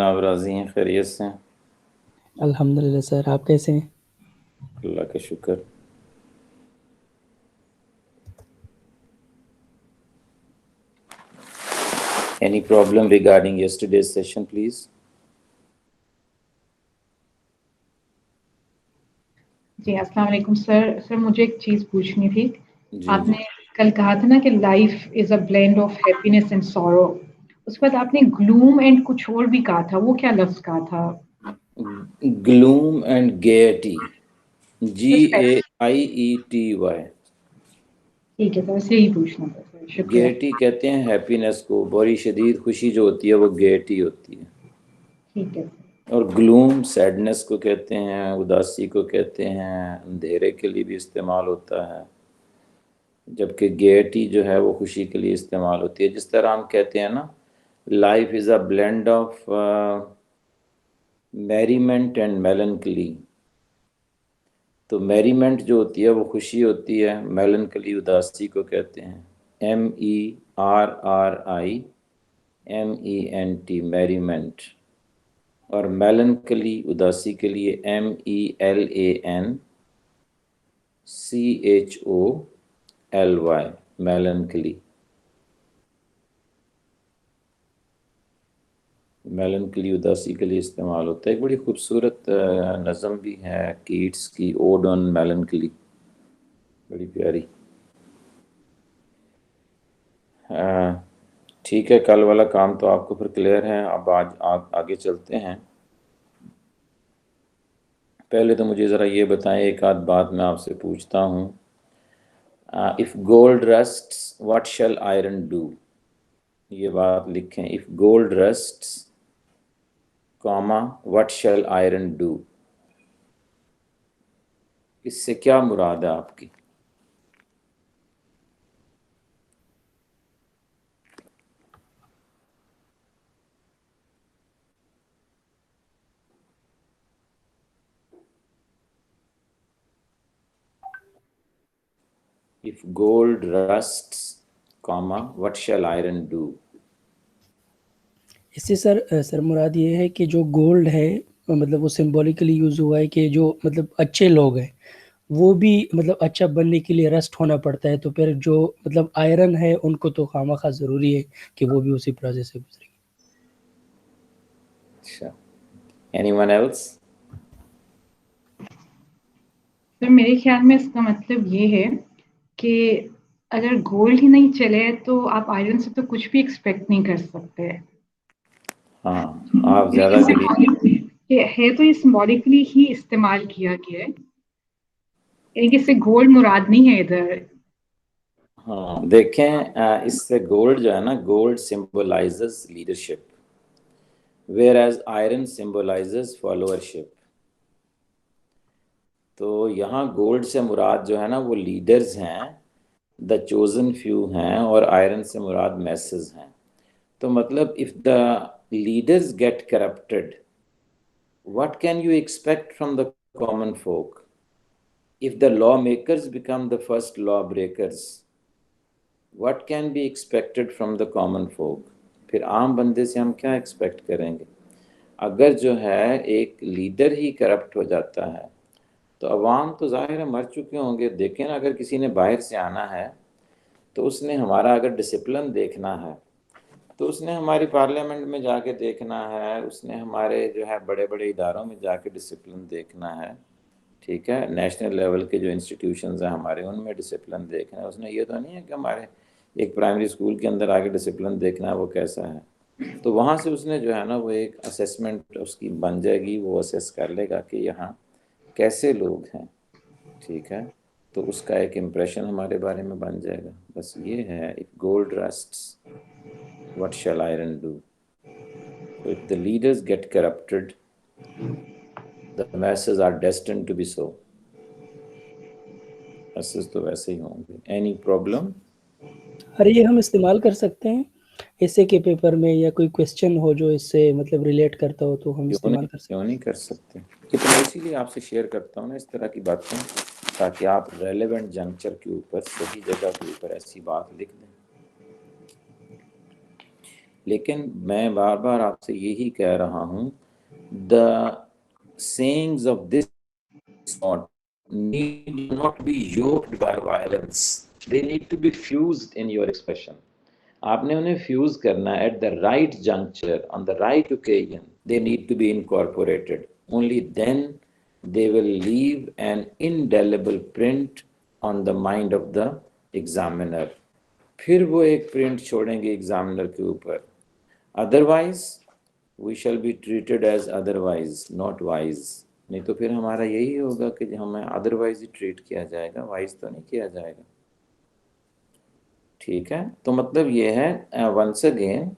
आप राजी हैं? खैरियत से हैं? अल्हम्दुलिल्लाह सर, आप कैसे हैं? अल्लाह का शुक्र। Any problem regarding yesterday's session, please? जी अस्सलाम वालेकुम सर। सर मुझे एक चीज़ पूछनी थी। जी जी। आपने कल कहा था ना कि life is a blend of happiness and sorrow. उसके बाद आपने ग्लूम एंड कुछ और भी कहा था, वो क्या लफ्ज कहा था? Gloom and gaiety. Sir space Gaiety. ठीक है सर, बस यही पूछना था सर, शुक्रिया। गेटी कहते हैं हैप्पीनेस को, बड़ी शदीद खुशी जो होती है वो गेटी होती है। ठीक है। और ग्लूम सैडनेस को कहते हैं, उदासी को कहते हैं, अंधेरे के लिए भी इस्तेमाल होता है। जबकि गेटी जो है वो खुशी के लिए इस्तेमाल होती है। जिस तरह हम कहते हैं ना, life is a blend of merriment and melancholy. तो मैरीमेंट जो होती है वो खुशी होती है, मेलनकली उदासी को कहते हैं। MERRIMENT, merriment. और मेलनकली उदासी के लिए MELANCHOLY, मेलनकली। मेलनकली उदासी के लिए इस्तेमाल होता है। एक बड़ी खूबसूरत नज़म भी है कीट्स की, ओड ऑन मेलनकली, बड़ी प्यारी। ठीक है, कल वाला काम तो आपको फिर क्लियर है। अब आगे चलते हैं। पहले तो मुझे ज़रा ये बताएं, एक आध बात मैं आपसे पूछता हूँ। If gold rusts what shall iron do? ये बात लिखें, if gold rusts comma what shall iron do. इससे क्या मुराद है आपकी? If gold rusts, comma, what shall iron do? इससे सर मुराद ये है कि जो गोल्ड है, मतलब वो सिंबॉलिकली यूज हुआ है कि जो मतलब अच्छे लोग हैं वो भी मतलब अच्छा बनने के लिए रस्ट होना पड़ता है, तो फिर जो मतलब आयरन है उनको तो खामखा जरूरी है कि वो भी उसी प्रोसेस से गुजरे। अच्छा, anyone else? सर मेरे ख्याल में इसका मतलब ये है कि अगर गोल्ड ही नहीं चले तो आप आयरन से तो कुछ भी एक्सपेक्ट नहीं कर सकते। हाँ, आप ज़्यादा करीब। है तो ये सिंबॉलिकली ही इस्तेमाल किया गया है, यानी कि इससे गोल्ड मुराद नहीं है इधर। हाँ देखें, इससे गोल्ड जो है ना, gold symbolizes leadership, where as iron symbolizes followership. तो यहाँ गोल्ड से मुराद जो है ना वो लीडर्स हैं, द चोजन फ्यू हैं, और आयरन से मुराद मैसेज हैं। तो मतलब if the leaders get corrupted, what can you expect from the common folk? If the lawmakers become the first lawbreakers, what can be expected from the common folk? फिर आम बंदे से हम क्या एक्सपेक्ट करेंगे? अगर जो है एक लीडर ही करप्ट हो जाता है तो अवाम तो ज़ाहिर है मर चुके होंगे। देखें ना, अगर किसी ने बाहर से आना है तो उसने हमारा अगर डिसिप्लिन देखना है तो उसने हमारी पार्लियामेंट में जाके देखना है, उसने हमारे जो है बड़े बड़े इदारों में जाके डिसिप्लिन देखना है। ठीक है, नेशनल लेवल के जो इंस्टीट्यूशंस हैं हमारे, उनमें डिसिप्लिन देखना है उसने। ये तो नहीं है कि हमारे एक प्राइमरी स्कूल के अंदर आके डिसिप्लिन देखना है वो कैसा है। तो वहाँ से उसने जो है ना वो एक असेसमेंट उसकी बन जाएगी, वो असेस कर लेगा कि यहाँ कैसे लोग हैं। ठीक है, तो उसका एक इम्प्रेशन हमारे बारे में बन जाएगा। बस ये है, if gold rusts what shall iron do. So if the leaders get corrupted, the masses are destined to be so. masses तो वैसे ही होंगे। Any problem? अरे ये हम इस्तेमाल कर सकते हैं ऐसे के पेपर में, या कोई क्वेश्चन हो जो इससे मतलब रिलेट करता हो तो हम क्यों इस्तेमाल नहीं, कर सकते क्यों नहीं कर सकते? ये तो मैं इसीलिए आपसे शेयर करता हूँ ना इस तरह की बातें, ताकि आप रेलेवेंट जंक्चर के ऊपर, सही जगह के ऊपर ऐसी बात लिख दें। लेकिन मैं बार बार आपसे यही कह रहा हूँ, the sayings of this sort need not be yoked by violence. They need to be fused in your expression. आपने उन्हें फ्यूज करना है at the right juncture, on the right occasion. They need to be incorporated. Only then they will leave an indelible print on the mind of the examiner. फिर वो एक print छोड़ेंगे examiner के ऊपर. Otherwise we shall be treated as otherwise, not wise. नहीं तो फिर हमारा यही होगा कि हमें अदरवाइज ही ट्रीट किया जाएगा, वाइज तो नहीं किया जाएगा. ठीक है, तो मतलब ये है, once again,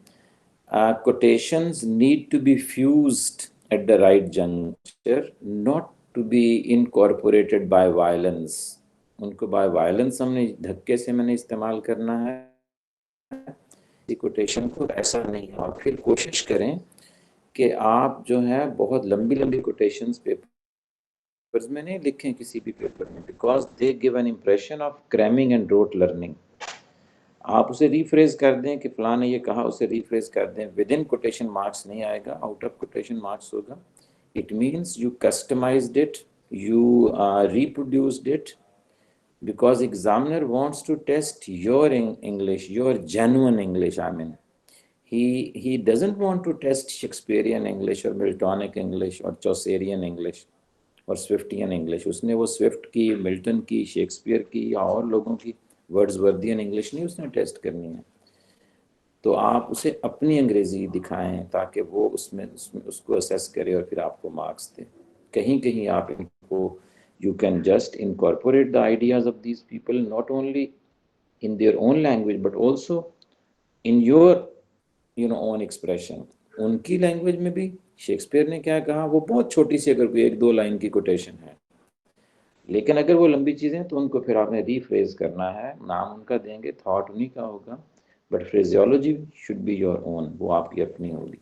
quotations need to be fused at the right juncture, not to be incorporated by violence. उनको by violence हमने धक्के से मैंने इस्तेमाल करना है कोटेशन को, ऐसा नहीं है. और फिर कोशिश करें कि आप जो है बहुत लंबी लंबी कोटेशंस पेपर्स में नहीं लिखें किसी भी पेपर में, because they give an impression of cramming and rote learning. आप उसे रीफ्रेज कर दें कि फलां ने ये कहा, उसे रीफ्रेज कर दें. विद इन कोटेशन मार्क्स नहीं आएगा, आउट ऑफ कोटेशन मार्क्स होगा. It means you customized it, you reproduced it, because examiner wants to test your English, your genuine English. I mean, he doesn't want to test Shakespearean English or Miltonic English or Chaucerian English और स्विफ्टियन English. उसने वो Swift की, Milton की, Shakespeare की या और लोगों की वर्ड्सवर्थियन इंग्लिश नहीं उसने टेस्ट करनी है. तो आप उसे अपनी अंग्रेजी दिखाएं ताकि वो उसमें उसको असेस करे और फिर आपको मार्क्स दे. कहीं कहीं आप इनको, you can just incorporate the ideas of these people not only in their own language but also in your own expression. उनकी लैंग्वेज में भी शेक्सपियर ने क्या कहा, वो बहुत छोटी सी अगर कोई एक दो लाइन की कोटेशन है, लेकिन अगर वो लंबी चीजें तो उनको फिर आपने रीफ्रेज करना है. नाम उनका देंगे, थॉट उन्हीं का होगा, but phraseology should be your own, वो आपकी अपनी होगी.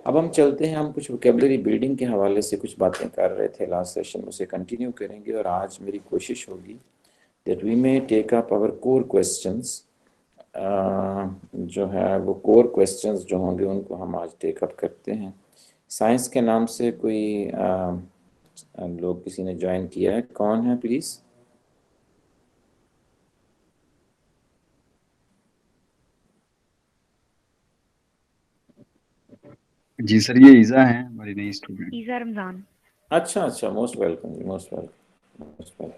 अब हम चलते हैं, हम कुछ वोकेबलरी बिल्डिंग के हवाले से कुछ बातें कर रहे थे लास्ट सेशन में, उसे कंटिन्यू करेंगे. और आज मेरी कोशिश होगी that we may take up our core questions. जो है वो कोर क्वेश्चंस जो होंगे उनको हम आज टेकअप करते हैं. साइंस के नाम से कोई लोग किसी ने ज्वाइन किया है, कौन है प्लीज? जी सर, ये ईजा हैं, हमारी नई स्टूडेंट. ईजा रमजान. अच्छा, मोस्ट वेलकम जी, मोस्ट वेलकम.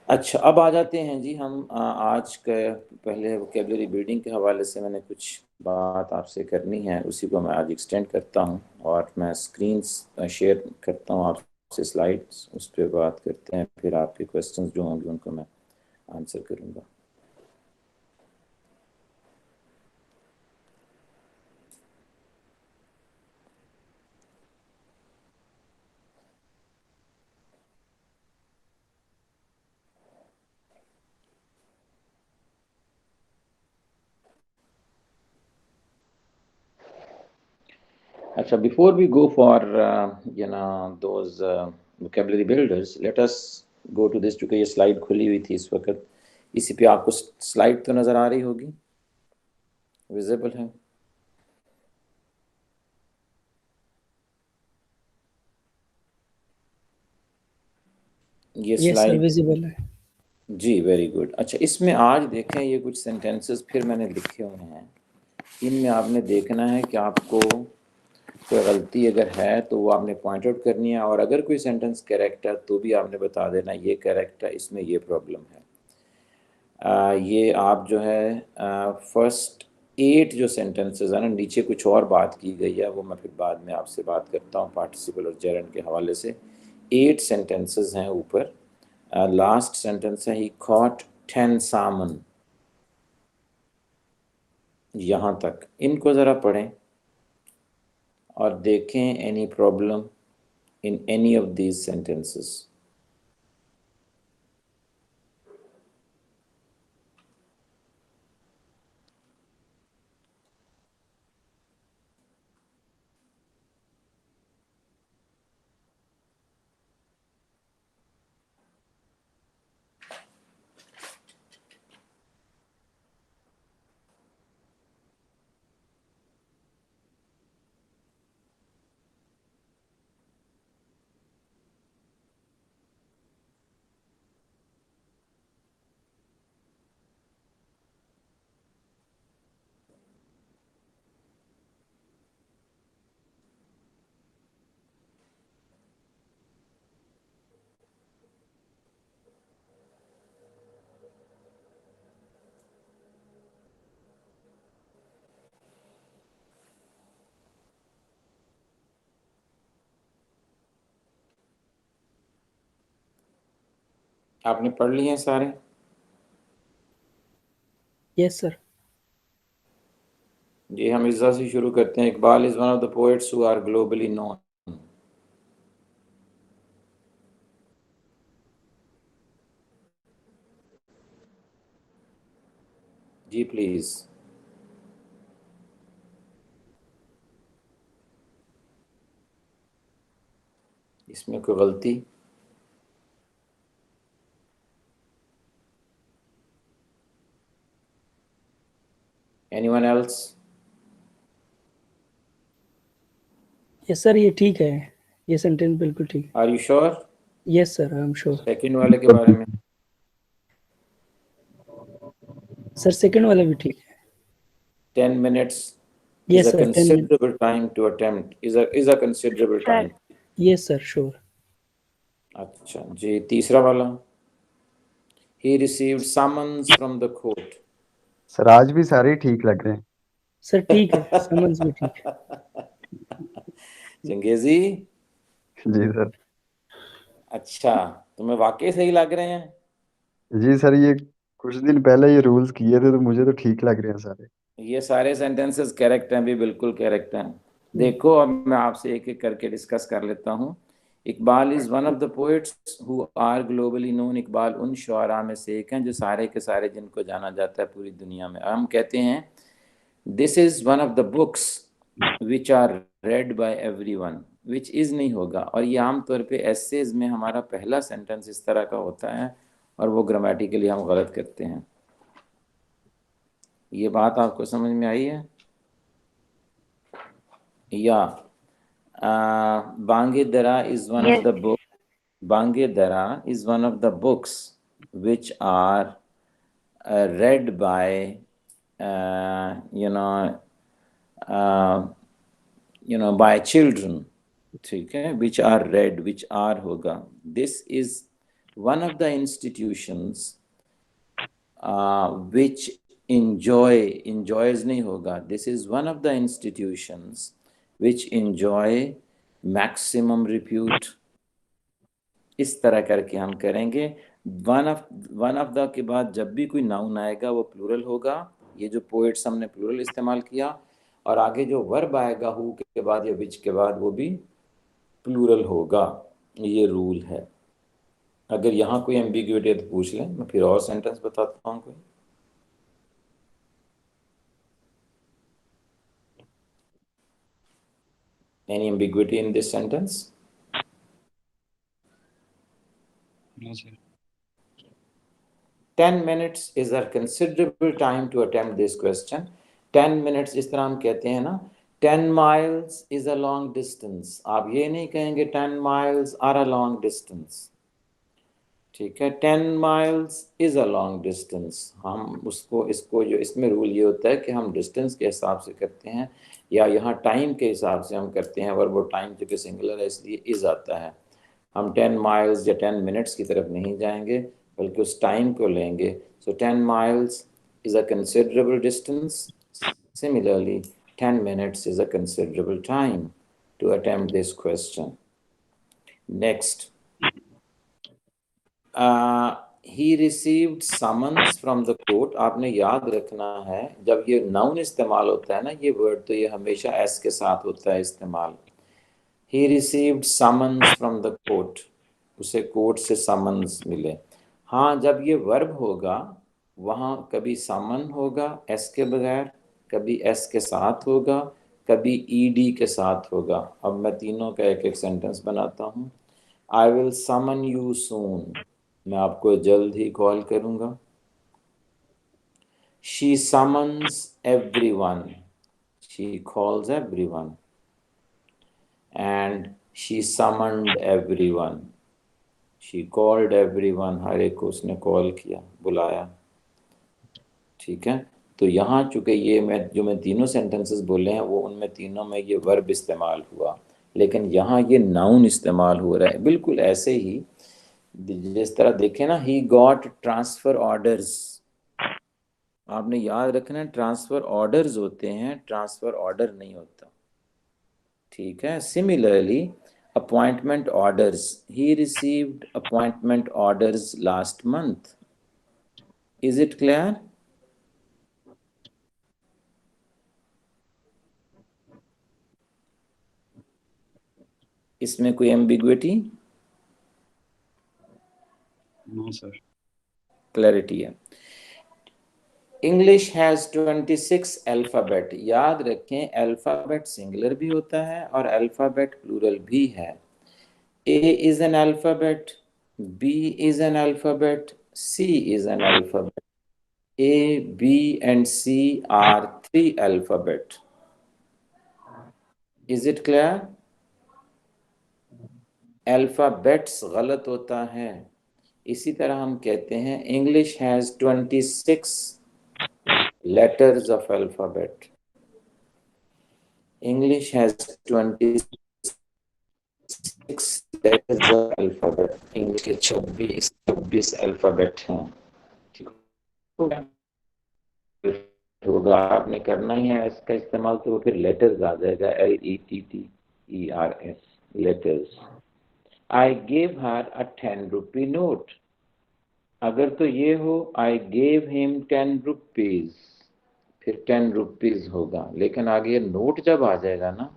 अच्छा, अब आ जाते हैं जी हम आज के पहले वोकेबलरी बिल्डिंग के हवाले से मैंने कुछ बात आपसे करनी है, उसी को मैं आज एक्सटेंड करता हूं और मैं स्क्रीन शेयर करता हूं आपसे, स्लाइड्स, उस पर बात करते हैं. फिर आपके क्वेश्चंस जो होंगे उनको मैं आंसर करूंगा. अच्छा, before we go for those vocabulary builders, let us go to this. चूंकि ये स्लाइड खुली हुई थी इस वक्त, इसी पे आपको स्लाइड तो नज़र आ रही होगी, विजिबल है? ये स्लाइड विजिबल है जी, वेरी गुड. अच्छा, इसमें आज देखें ये कुछ सेंटेंसेस फिर मैंने लिखे हुए हैं. इनमें आपने देखना है कि आपको कोई गलती अगर है तो वो आपने पॉइंट आउट करनी है, और अगर कोई सेंटेंस करेक्ट है तो भी आपने बता देना ये करेक्ट है, इसमें ये प्रॉब्लम है. ये आप जो है फर्स्ट 8 जो सेंटेंसेस है ना, नीचे कुछ और बात की गई है, वो मैं फिर बाद में आपसे बात करता हूँ पार्टिसिपल और जेरेंड के हवाले से. 8 सेंटेंसेस हैं ऊपर. लास्ट सेंटेंस है ही caught 10 salmon. यहाँ तक इनको ज़रा पढ़ें और देखें any problem in any of these sentences. आपने पढ़ लिए हैं सारे? Yes sir. जी, हम इज़्ज़ा से शुरू करते हैं। Iqbal is one of the poets who are globally known. जी प्लीज़। इसमें कोई गलती? Anyone else? यस सर, ये ठीक है, ये सेंटेंस बिल्कुल ठीक है। Are you sure? Yes sir, I am sure. Second वाले के बारे में? सर सेकंड वाला भी ठीक है। 10 minutes is yes a sir, 10 minute. considerable time to attempt, is a considerable sir time. Yes sir, sure. अच्छा जी, तीसरा वाला, he received summons from the court. Sir आज भी सारे ही ठीक लग रहे हैं। सर ठीक है, समझ भी ठीक है। चंगेजी, जी सर। अच्छा तुम्हें वाकई सही लग रहे हैं? जी सर, ये कुछ दिन पहले ये रूल्स किए थे तो मुझे तो ठीक लग रहे हैं सारे। ये सारे सेंटेंसेस करेक्ट हैं भी, बिल्कुल करेक्ट हैं। देखो अब मैं आपसे एक एक करके डिस्कस कर लेता हूँ। Iqbal is one of the poets who are globally known. Iqbal उन शुआरा में से एक हैं जो सारे के सारे जिनको जाना जाता है पूरी दुनिया में। हम कहते हैं this is one of the books which are read by everyone. Which is नहीं होगा, और ये आमतौर पे एसेज में हमारा पहला सेंटेंस इस तरह का होता है और वो ग्रामेटिकली हम गलत करते हैं। ये बात आपको समझ में आई है? या Bangedara is one of the book. Bangedara is one of the books which are read by by children. ठीक है, which are read, which are होगा. This is one of the institutions which enjoys नहीं होगा. This is one of the institutions which enjoy maximum repute. इस तरह करके हम करेंगे। वन ऑफ द के बाद जब भी कोई नाउन आएगा वो प्लूरल होगा। ये जो पोएट्स हमने प्लूरल इस्तेमाल किया, और आगे जो वर्ब आएगा हु के बाद या विच के बाद वो भी प्लूरल होगा। ये रूल है। अगर यहाँ कोई एम्बिग्यूटी है तो पूछ लें, मैं फिर और सेंटेंस बताता हूँ कोई। Any ambiguity in this sentence? No, sir. 10 minutes is a considerable time to attempt this question. 10 minutes इस तरह हम कहते हैं ना, 10 miles is a long distance. आप ये नहीं कहेंगे 10 miles are a long distance. ठीक है, 10 miles is a long distance. हम इसको जो इसमें रूल ये होता है कि हम डिस्टेंस के हिसाब से करते हैं या यहाँ टाइम के हिसाब से हम करते हैं, और वो टाइम जो कि सिंगुलर है इसलिए इज आता है। हम 10 miles या 10 minutes की तरफ नहीं जाएंगे बल्कि उस टाइम को लेंगे। So 10 miles is a considerable distance. Similarly, 10 minutes is a considerable time to attempt this question. Next, he received summons from the court. आपने याद रखना है जब ये नाउन इस्तेमाल होता है ना, ये वर्ड तो ये हमेशा एस के साथ होता है इस्तेमाल। He received summons from the court. उसे कोर्ट से समन्स मिले। हाँ, जब ये वर्ब होगा वहाँ कभी समन होगा एस के बगैर, कभी एस के साथ होगा, कभी ईडी के साथ होगा। अब मैं तीनों का एक एक सेंटेंस बनाता हूँ। I will someone you soon. मैं आपको जल्द ही कॉल करूँगा। She summons everyone. She calls everyone. And she summoned everyone. She called everyone. हर एक को उसने कॉल किया, बुलाया। ठीक है, तो यहाँ चूंकि ये मैं तीनों सेंटेंसेस बोले हैं वो उनमें तीनों में ये वर्ब इस्तेमाल हुआ, लेकिन यहाँ ये नाउन इस्तेमाल हो रहा है। बिल्कुल ऐसे ही जिस तरह देखें ना, ही गॉट ट्रांसफर ऑर्डर्स। आपने याद रखना है ट्रांसफर ऑर्डर्स होते हैं, ट्रांसफर ऑर्डर नहीं होता। ठीक है, similarly appointment orders. He received appointment orders last month. Is it clear? इसमें कोई एम्बिग्विटी? No sir. क्लैरिटी है। English has 26 alphabet. याद रखें, अल्फाबेट सिंगुलर भी होता है और अल्फाबेट प्लूरल भी है। A is an alphabet, B is an alphabet, C is an alphabet. A, B and C are 3 alphabet. Is it clear? Alphabets गलत होता है। इसी तरह हम कहते हैं English has 26 letters of alphabet. English has 26 letters of alphabet. English के 26 alphabet हैं। ठीक होगा, आपने करना ही है इसका इस्तेमाल, तो वो फिर लेटर्स आ जाएगा, LETTERS, letters. I gave her a 10 rupee note. अगर तो ये हो I gave him 10 rupees, फिर 10 rupees होगा। लेकिन आगे नोट जब आ जाएगा ना,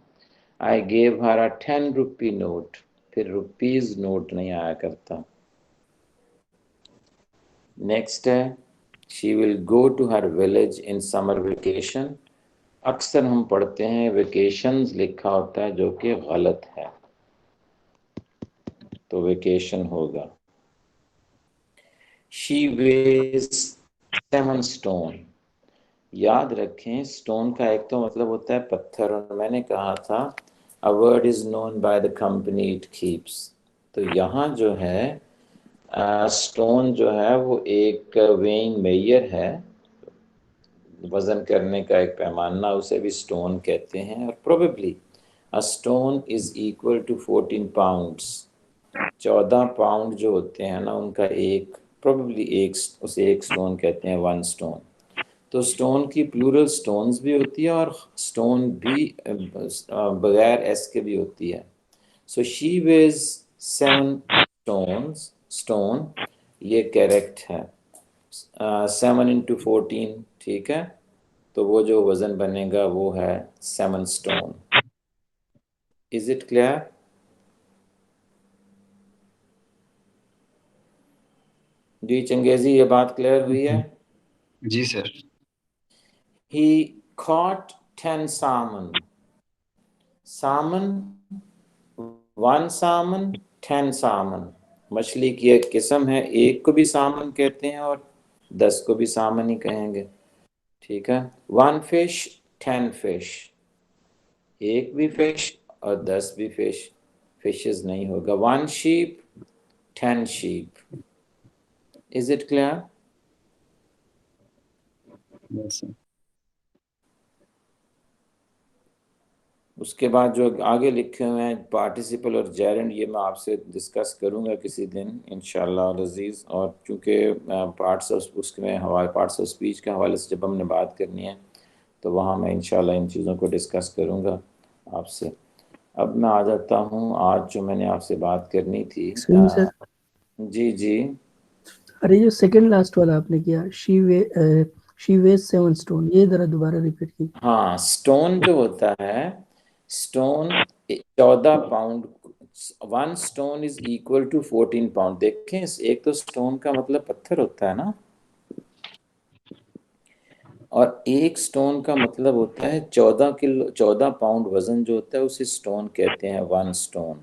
I gave her a 10 rupee note, फिर रुपीज नोट नहीं आया करता। नेक्स्ट है she will go to her village in summer vacation. अक्सर हम पढ़ते हैं वेकेशंस लिखा होता है, जो कि गलत है, तो वेकेशन होगा। She weighs 7 stone. याद रखें, स्टोन का एक तो मतलब होता है पत्थर, और मैंने कहा था a word is known by the company it keeps. तो यहाँ जो है स्टोन जो है वो एक वेइंग मेयर है, वजन करने का एक पैमाना, उसे भी स्टोन कहते हैं। और probably a stone is equal to 14 pounds. 14 pound जो होते हैं ना, उनका एक प्रोबेबली उसे एक स्टोन कहते हैं, 1 स्टोन। तो स्टोन की प्लूरल स्टोन्स भी होती है और स्टोन भी बगैर एस के भी होती है। सो शी वेज 7 स्टोन, ये करेक्ट है। 7 into 14, ठीक है, तो वो जो वजन बनेगा वो है 7 स्टोन। Is it clear? जी चंगेजी, ये बात क्लियर हुई है? जी sir. He caught 10 salmon. Salmon, 1 salmon, 10 salmon। मछली की एक किस्म है, एक को भी सामन कहते हैं और 10 को भी सामन ही कहेंगे, ठीक है। 1 fish, 10 fish, एक भी फिश और 10 भी फिशेस नहीं होगा। 1 sheep, 10 sheep। Is it clear? Yes sir. उसके बाद जो आगे लिखे हुए हैं पार्टिसिपल और जेरेंड, ये मैं आपसे डिस्कस करूंगा किसी दिन इंशाल्लाह अज़ीज़। और चूँकि पार्ट्स ऑफ उसमें हवाले पार्ट्स ऑफ स्पीच के हवाले से जब हमने बात करनी है, तो वहाँ मैं इंशाल्लाह इन चीज़ों को डिस्कस करूंगा आपसे। अब मैं आ जाता हूँ, आज जो मैंने आपसे बात करनी थी। सर, जी जी। अरे जो सेकंड लास्ट वाला आपने किया, शी वेज 7 स्टोन, ये जरा दोबारा रिपीट कीजिए। हाँ, स्टोन जो होता है, stone 14 pound, 1 stone is equal to 14 pound. देखें, एक तो स्टोन का मतलब पत्थर होता है ना, और एक स्टोन का मतलब होता है 14 पाउंड वजन जो होता है, उसे स्टोन कहते हैं, 1 स्टोन।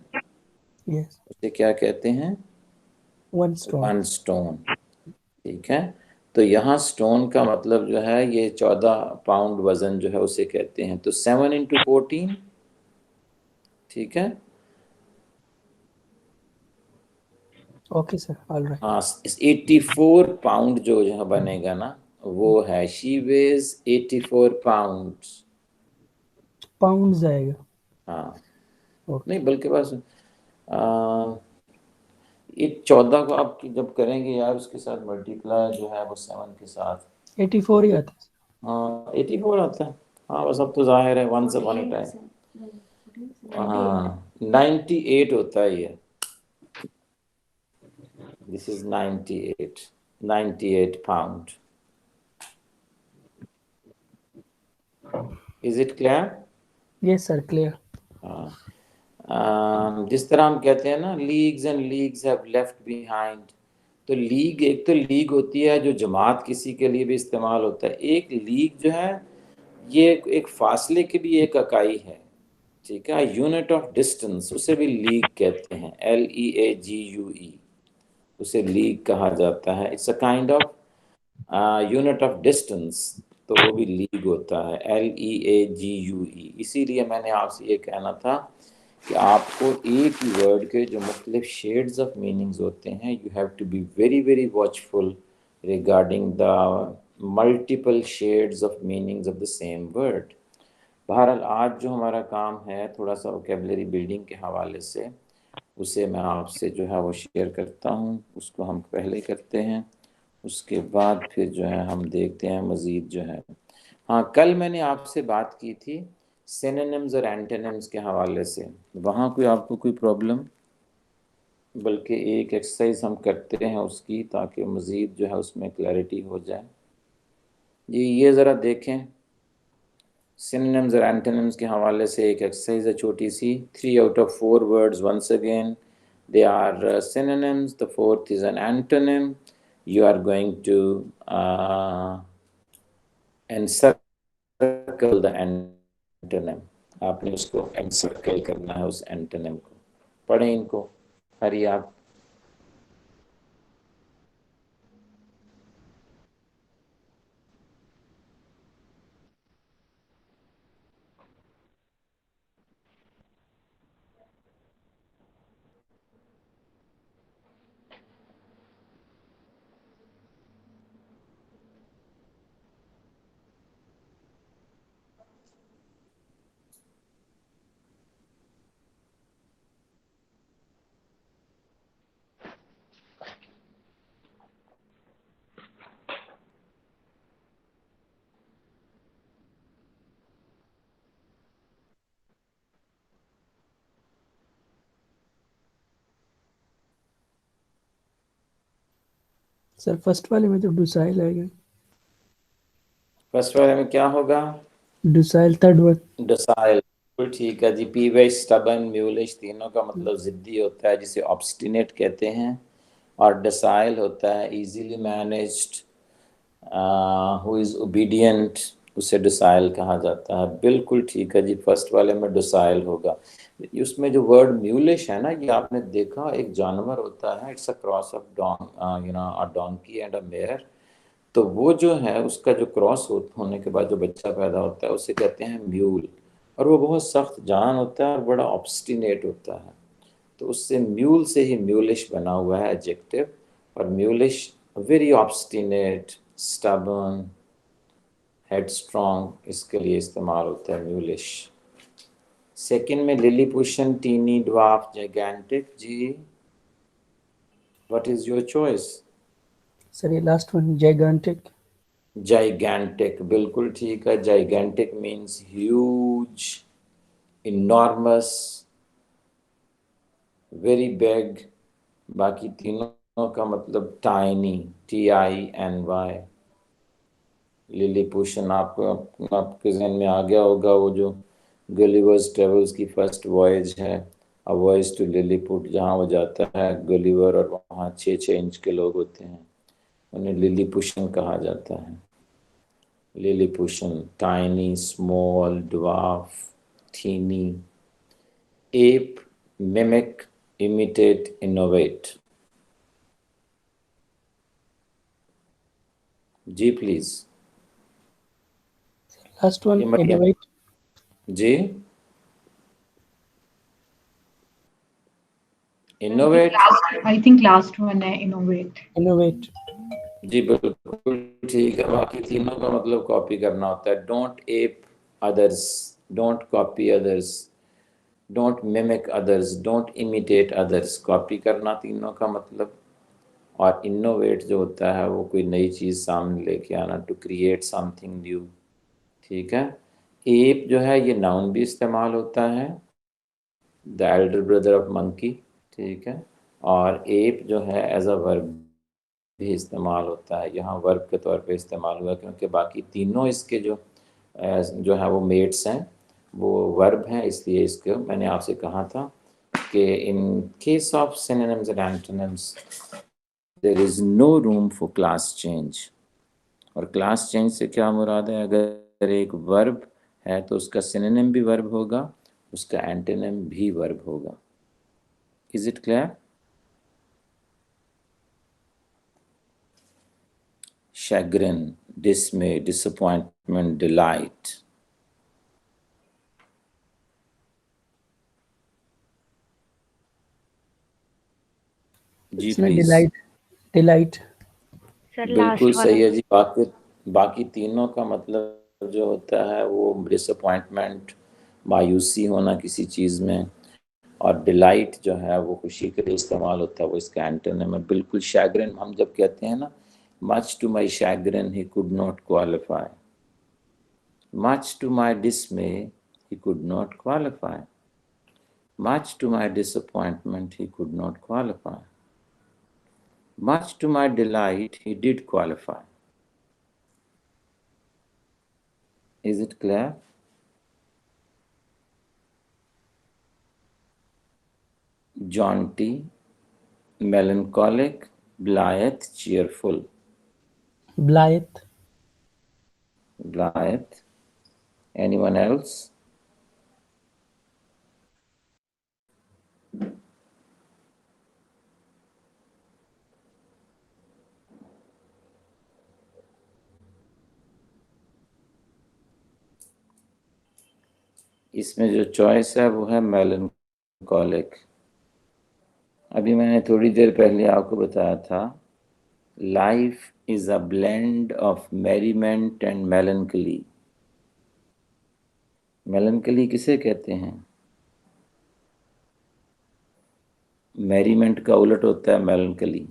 यस, उसे क्या कहते हैं? 1 स्टोन। 1 स्टोन, ठीक है। तो यहाँ स्टोन का मतलब जो है ये 14 पाउंड वजन जो है उसे कहते हैं। तो 7 into 14, ठीक है। Okay sir, alright. हाँ, 84 पाउंड जो यहाँ बनेगा ना, वो है शी वेज 84 पाउंड्स। पाउंड्स आएगा। हाँ, ओके। नहीं बल्कि बस ये 14 को आप जब करेंगे यार, उसके साथ मल्टीप्लाई जो है वो 7 के साथ 84 ही आता है। हाँ 84 आता है। हाँ बस अब तो जाहिर है, 1 से 1 टाइम। हाँ 98 होता है ये। This is 98 pound. Is it clear? Yes sir, clear. जिस तरह हम कहते हैं ना, leagues and leagues have left behind, तो लीग, एक तो लीग होती है जो जमात किसी के लिए भी इस्तेमाल होता है। एक लीग जो है ये एक फासले की भी एक इकाई है, ठीक है, यूनिट ऑफ डिस्टेंस, उसे भी लीग कहते हैं, LEAGUE, उसे लीग कहा जाता है। It's a kind of unit of distance, तो वो भी लीग होता है, LEAGUE। इसीलिए मैंने आपसे ये कहना था कि आपको एक ही वर्ड के जो मुख्तलिफ शेड्स ऑफ मीनिंग्स होते हैं, you have to be very very watchful regarding the multiple shades of meanings of the same word. बहरहाल आज जो हमारा काम है थोड़ा सा वोकेबलरी बिल्डिंग के हवाले से, उसे मैं आपसे जो है वो शेयर करता हूँ, उसको हम पहले करते हैं, उसके बाद फिर जो है हम देखते हैं मज़ीद जो है। हाँ, कल मैंने आपसे बात की थी सिनोनिम्स और एंटोनिम्स के हवाले से, वहाँ कोई आपको कोई प्रॉब्लम? बल्कि एक एक्सरसाइज हम करते हैं उसकी, ताकि मज़ीद जो है उसमें क्लैरिटी हो जाए। जी ये ज़रा देखें, सिनोनिम्स और एंटोनिम्स के हवाले से एक एक्सरसाइज है छोटी सी। 3 out of 4 words once again they are synonyms, the fourth is an antonym. You are going to encircle the antonym, आपने उसको encircle करना है उस antonym को। पढ़ें इनको, हरी आप। सर फर्स्ट वाले में तो डुसाइल आएगा। फर्स्ट वाले में क्या होगा? Docile, third one. डोसाइल, बिल्कुल ठीक है जी। पीवेश, स्टबन, म्यूलिश, तीनों का मतलब जिद्दी होता है, जिसे ऑब्स्टिनेट कहते हैं। और डोसाइल होता है easily managed, who is obedient, उसे डोसाइल कहा जाता है। बिल्कुल ठीक है जी, फर्स्ट वाले में डोसाइल होगा। उसमें जो वर्ड म्यूलिश है ना, ये आपने देखा एक जानवर होता है, it's a cross of don, a donkey and a mare. तो वो जो है उसका जो क्रॉस होने के बाद जो बच्चा पैदा होता है उसे कहते हैं म्यूल, और वो बहुत सख्त जान होता है और बड़ा ऑब्स्टिनेट होता है। तो उससे म्यूल से ही म्यूलिश बना हुआ है एडजेक्टिव। और mulish very obstinate, stubborn, headstrong, इसके लिए इस्तेमाल होता है म्यूलिश। सेकंड में लिलीपुशन, टीनी, ड्वार्फ, जाइगैंटिक। जी what is your choice? Sir ये लास्ट वन, जाइगेंटिक। जाइगैंटिक, बिल्कुल ठीक है। Gigantic means huge, enormous, very big. बाकी तीनों का मतलब टाइनी, TINY। लिलीपुशन आपको आपके जहन में आ गया होगा, वो जो गलिवर्स ट्रेवल्स की फर्स्ट वॉयज है, अ वॉयज टू लिलीपुट, जहाँ वो जाता है गलिवर और वहाँ 6-6 इंच के लोग होते हैं, उन्हें लिलीपुशन कहा जाता है। Lilliputian, tiny, small, dwarf, teeny. Ape, mimic, imitate, innovate. जी प्लीज। लास्ट वन, ये मरियम इनोवेट। जी, innovate. I think last one है इनोवेट। इनोवेट। जी बिल्कुल ठीक है। बाकी तीनों का मतलब कॉपी करना होता है। Don't app others, don't copy others, don't mimic others, don't imitate others, copy करना तीनों का मतलब। और इनोवेट जो होता है वो कोई नई चीज़ सामने लेके आना, टू क्रिएट समथिंग न्यू। ठीक है। एप जो है ये नाउन भी इस्तेमाल होता है, the Elder brother of monkey, ठीक है। और एप जो है एज अ वर्ब भी इस्तेमाल होता है, यहाँ वर्ब के तौर पे इस्तेमाल हुआ क्योंकि बाकी तीनों इसके जो है वो मेट्स हैं, वो वर्ब हैं, इसलिए इसको मैंने आपसे कहा था कि in case of synonyms and antonyms there is no room for class change. और क्लास चेंज से क्या मुराद है, अगर एक वर्ब है तो उसका सिनोनिम भी वर्ब होगा, उसका एंटोनिम भी वर्ब होगा। Is it clear? chagrin, dismay, disappointment, delight. जी इसमें प्लीज। डिलाइट सर बिल्कुल लास्ट वाला। सही है जी। बाकी तीनों का मतलब जो होता है वो डिसअपॉइंटमेंट, मायूसी होना किसी चीज़ में, और डिलाइट जो है वो खुशी के लिए इस्तेमाल होता है, वो इसका एंटोनिम है। बिल्कुल शैग्रिन हम जब कहते हैं ना, much to my chagrin he could not qualify, much to my dismay he could not qualify, much to my disappointment he could not qualify, much to my delight he did qualify. Is it clear? Jaunty, melancholic, blithe, cheerful. ब्लायथ Blithe. Anyone else? इसमें जो choice है वो है melancholic. अभी मैंने थोड़ी देर पहले आपको बताया था, life is a blend of merriment and melancholy. Melancholy किसे कहते हैं? मेरीमेंट का उलट होता है मेलनकली।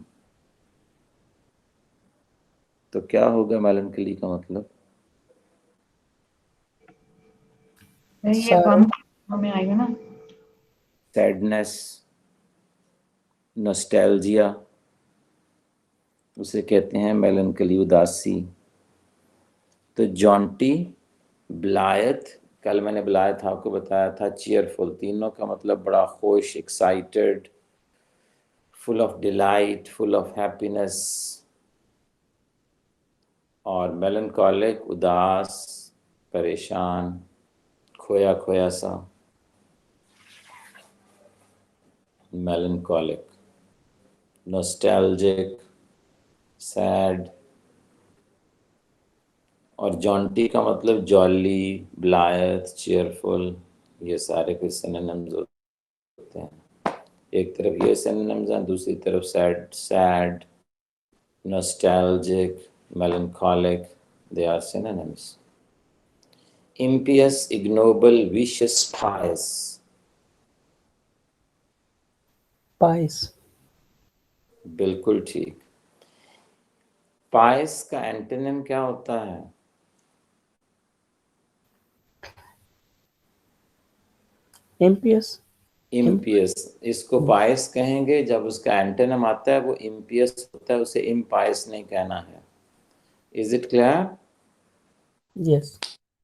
तो क्या होगा मेलनकली का मतलब? ये गम में आएगा ना। सैडनेस, नॉस्टैल्जिया, उसे कहते हैं मेलनकली, उदासी। तो जॉन्टी, ब्लायथ, कल मैंने ब्लायथ आपको बताया था, चीयरफुल, तीनों का मतलब बड़ा खुश, excited, full of delight, full of happiness. और मेलनकॉलिक, उदास, परेशान, खोया खोया सा। Melancholic, nostalgic, sad. और जॉन्टी का मतलब जॉली, ब्लायथ, चीयरफुल, ये सारे के सिनोनिम्स होते हैं। एक तरफ ये सिनोनिम्स हैं, दूसरी तरफ sad, nostalgic, melancholic, they are synonyms. Impious, ignoble, vicious, pious. Price बिल्कुल ठीक। पायस का एंटोनिम क्या होता है? एम्पियस इम्पियस। इसको पायस कहेंगे, जब उसका एंटोनिम आता है वो इम्पियस होता है, उसे इम्पायस नहीं कहना है। Is it clear? यस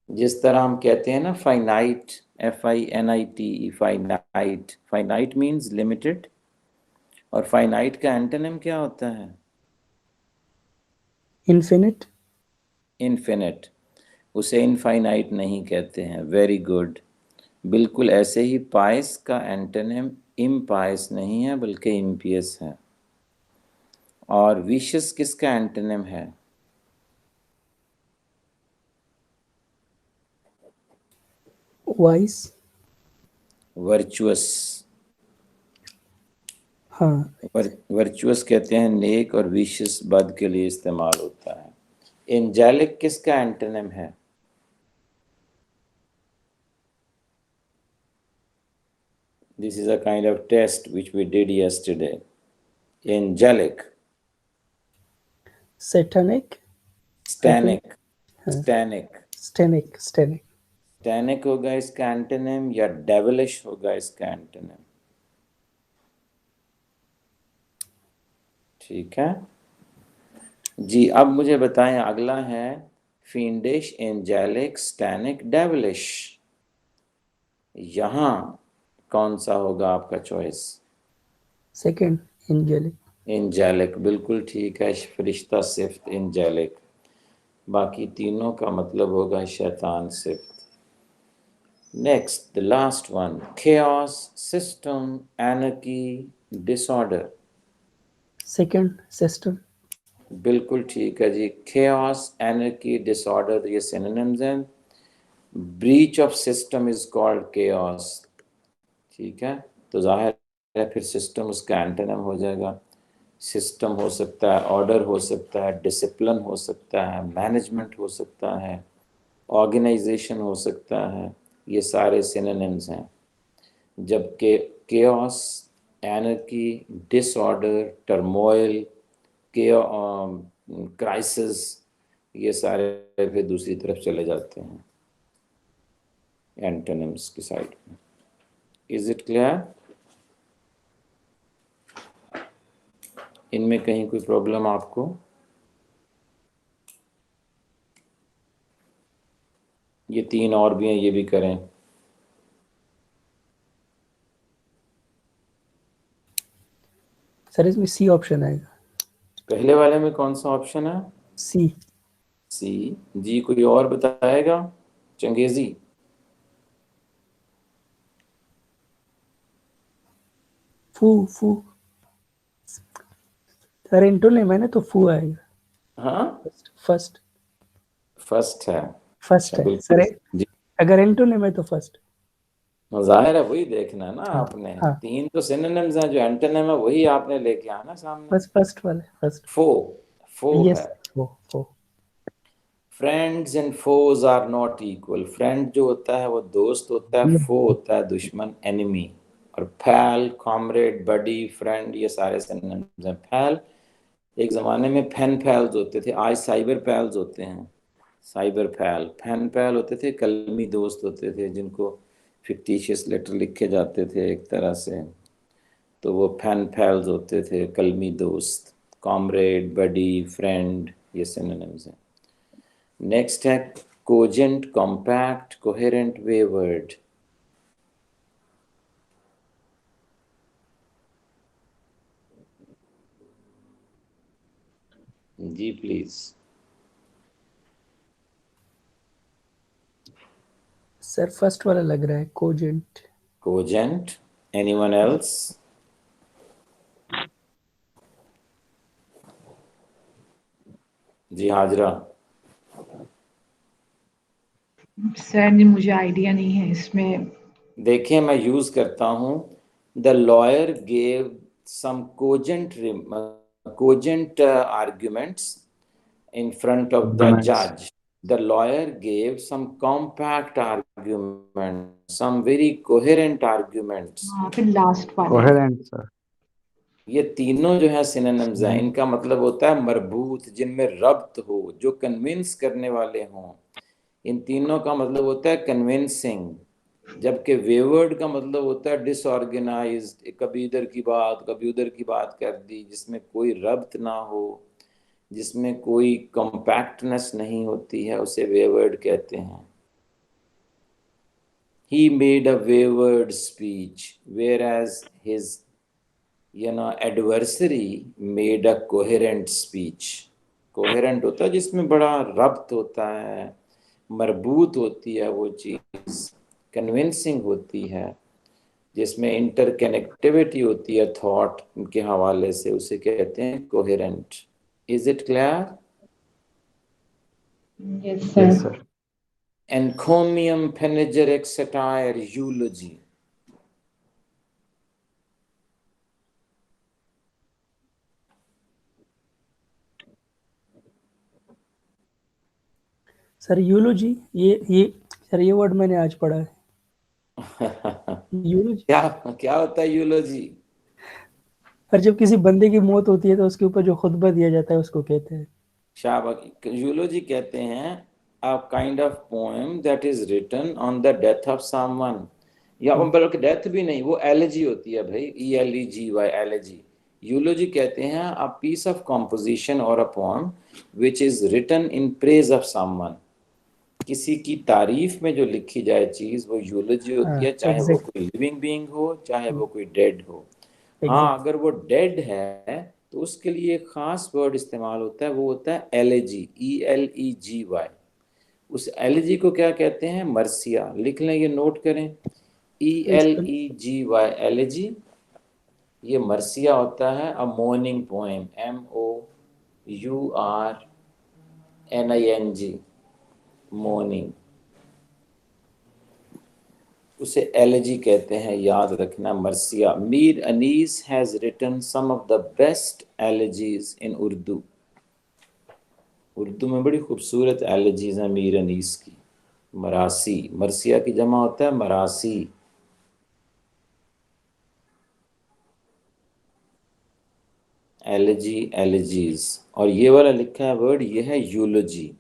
जिस तरह हम कहते हैं ना finite, FINITE, finite, finite means limited, और फाइनाइट का एंटोनिम क्या होता है? Infinite infinite. उसे इनफाइनाइट नहीं कहते हैं। Very good. बिल्कुल ऐसे ही पायस का एंटोनिम इम्पायस नहीं है बल्कि इम्पियस है। और विशस किसका एंटोनिम है? Vice virtuous. हाँ वर्चुअस कहते हैं नेक, और विशस बद के लिए इस्तेमाल होता है। एंजेलिक किसका एंटोनिम है? This is a kind of test which we did yesterday. Angelic, सेटानिक stanic, हाँ stanic, स्टेनिक टैनिक होगा इसका एंटोनिम या डेविलिश होगा इसका एंटोनिम? ठीक है जी। अब मुझे बताएं, अगला है फिंडिश, एंजेलिक, स्टैनिक, डेविलिश। यहाँ कौन सा होगा आपका चॉइस? Second, angelic. एंजेलिक, बिल्कुल ठीक है। फरिश्ता सिफ्त, एंजेलिक। बाकी तीनों का मतलब होगा शैतान सिफ्त। Next, the last one, chaos, system, anarchy, disorder. Second, system. बिल्कुल ठीक है जी। chaos, एनर्की, डिसऑर्डर ये सिनोनिम्स हैं। Breach of system is called chaos। ठीक है, तो जाहिर है फिर सिस्टम उसका एंटोनिम हो जाएगा। सिस्टम हो सकता है, ऑर्डर हो सकता है, डिसिप्लिन हो सकता है, मैनेजमेंट हो सकता है, ऑर्गेनाइजेशन हो सकता है, ये सारे सिनोनिम्स हैं। जबकि chaos, anarchy, disorder, turmoil, crisis, ये सारे फिर दूसरी तरफ चले जाते हैं एंटोनिम्स की साइड में। Is it clear? इनमें कहीं कोई प्रॉब्लम आपको? ये तीन और भी हैं, ये भी करें। सर इसमें सी ऑप्शन आएगा। पहले वाले में कौन सा ऑप्शन है? सी। सी जी। कोई और बताएगा? चंगेजी। फू फू। सर एंटोनिम है ना, तो फू आएगा। हाँ, फर्स्ट। फर्स्ट है। फर्स्ट है बिल्कुल सर। जी। अगर एंटोनिम है तो फर्स्ट। जाहिर है वही देखना है ना हाँ आपने। हाँ। तीन तो सिनोनिम्स हैं, जो एंटोनिम है वही आपने लेके आना सामने। बस फर्स्ट वाला, फर्स्ट। फो, फो यस। है। वो। Friends and foes are not equal. Friend जो होता है वो दोस्त होता है, फो होता है दुश्मन, एनिमी। और फैल, कॉमरेड, बडी, फ्रेंड, ये सारे सिनोनिम्स हैं। फैल, एक ज़माने में फैन फैल्स होते थे, आज साइबर फैल्स होते हैं। साइबर फैल, फैन फैल होते थे, कलमी दोस्त होते थे जिनको फिक्टिशियस लेटर लिखे जाते थे एक तरह से, तो वो फैन फैल्स होते थे, कलमी दोस्त। कॉमरेड, बडी, फ्रेंड, ये सिनोनिम्स हैं। नेक्स्ट है कोजेंट, कॉम्पैक्ट, कोहेरेंट, वेवर्ड। जी प्लीज। सर फर्स्ट वाला लग रहा है, कोजेंट। Cogent, anyone else? जी हाजरा। सर नहीं, मुझे आइडिया नहीं है इसमें। देखिए मैं यूज करता हूं। The lawyer gave some cogent arguments in front of the arguments. judge. The lawyer gave some compact arguments, some very coherent arguments. हाँ, फिर लास्ट वाले। Coherent sir. ये तीनों जो है सिनोनिम्स हैं। इनका मतलब होता है मरबूत, जिनमें रब्त हो, जो कन्विंस करने वाले हों। इन तीनों का मतलब होता है कन्विंसिंग। जबकि वेवर्ड का मतलब होता है डिसऑर्गेनाइज्ड, कभी इधर की बात कभी उधर की बात कर दी, जिसमें कोई रब्त ना हो, जिसमें कोई कॉम्पैक्टनेस नहीं होती है, उसे वेवर्ड कहते हैं। He made a wayward speech, whereas his adversary made a coherent speech. Coherent होता है जिसमें बड़ा रब्त होता है, मरबूत होती है वो चीज़, कन्विंसिंग होती है, जिसमें इंटरकनेक्टिविटी होती है थॉट के हवाले से, उसे कहते हैं coherent. Is it clear? Yes yes sir. Sir. Encomium, panegyric, satire, eulogy. Sir यूलोजी, ये सर ये वर्ड मैंने आज पढ़ा है। यूलोजी। क्या क्या होता है यूलोजी? और जब किसी बंदे की मौत होती है तो उसके ऊपर जो खुतबा दिया जाता है उसको कहते हैं। शाबाश। यूलोजी कहते हैं a kind of poem that is written on the death of someone, या बल्कि डेथ भी नहीं, वो एलेजी होती है भाई, ELEGY, एलेजी। यूलोजी कहते हैं a piece of composition or a poem which is written in praise of someone। किसी की तारीफ में जो लिखी जाए चीज वो यूलोजी होती है, चाहे वो कोई लिविंग बीइंग हो, चाहे वो कोई डेड हो। हाँ, अगर वो डेड है तो उसके लिए एक खास वर्ड इस्तेमाल होता है, वो होता है एलेजी, ELEGY। उस एलेजी को क्या कहते हैं? मर्सिया। लिख लें, ये नोट करें, ELEGY, एलेजी। ये मर्सिया होता है a mourning poem, MOURNING, mourning, उसे एलेजी कहते हैं, याद रखना, मर्सिया। Mir Anees has written some of the best elegies in Urdu. Urdu में बड़ी खूबसूरत एलेजीज हैं मीर अनीस की। मरासी, मर्सिया की जमा होता है मरासी। एलेजी, एलेजीज। और ये वाला लिखा है वर्ड, ये है यूलोजी।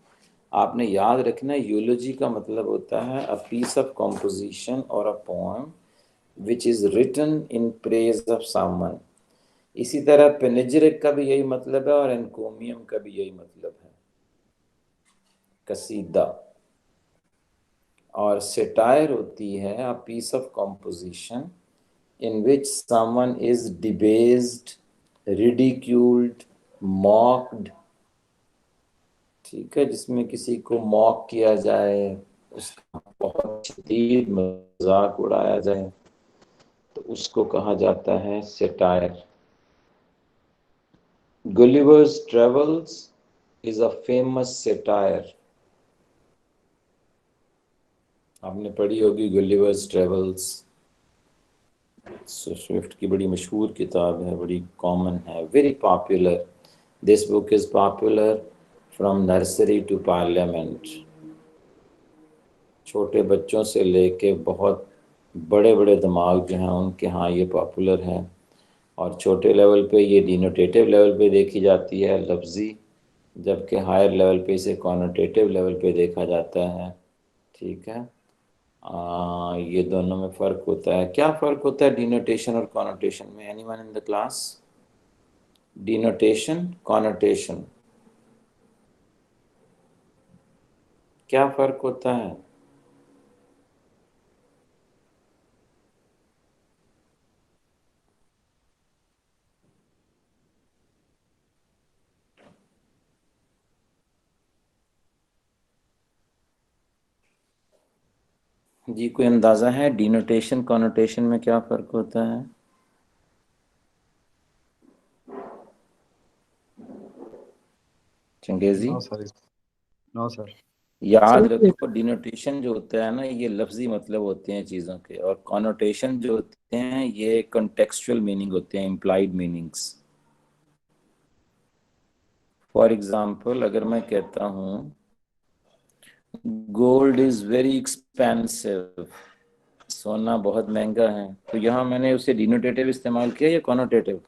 आपने याद रखना, यूलोजी का मतलब होता है अ पीस ऑफ कॉम्पोजिशन और a poem which is written in praise of someone. इसी तरह पेनेजेरिक का भी यही मतलब है और एनकोमियम का भी यही मतलब है, कसीदा। और सेटायर होती है a piece of composition in which someone is debased, ridiculed, mocked, ठीक है, जिसमें किसी को मॉक किया जाए, उसका बहुत शदीद मजाक उड़ाया जाए, तो उसको कहा जाता है satire. Gulliver's travels is a famous satire. आपने पढ़ी होगी गुलिवर्स ट्रेवल्स, स्विफ्ट की बड़ी मशहूर किताब है, बड़ी कॉमन है, very popular. This book is popular from nursery to parliament. छोटे बच्चों से लेके बहुत बड़े बड़े दिमाग जो हैं उनके यहाँ ये पॉपुलर है। और छोटे लेवल पे ये डिनोटेटिव लेवल पे देखी जाती है, लफ्ज़ी, जबकि हायर लेवल पे इसे कॉनोटेटिव लेवल पे देखा जाता है। ठीक है, ये दोनों में फ़र्क होता है। क्या फ़र्क होता है डिनोटेशन और कॉनोटेशन में? Anyone in the class? Denotation, connotation, क्या फ़र्क होता है? जी, कोई अंदाज़ा है डिनोटेशन कॉनोटेशन में क्या फ़र्क होता है? चंगेजी? No sir, no sir. याद रखो, डिनोटेशन जो होता है ना, ये लफ्जी मतलब होते हैं चीज़ों के, और कॉनोटेशन जो होते हैं ये कॉन्टेक्सचुअल मीनिंग होते हैं, इम्प्लाइड मीनिंग्स। फॉर एग्जाम्पल, अगर मैं कहता हूँ गोल्ड इज वेरी एक्सपेंसिव, सोना बहुत महंगा है, तो यहाँ मैंने उसे डिनोटेटिव इस्तेमाल किया या कॉनोटेटिव?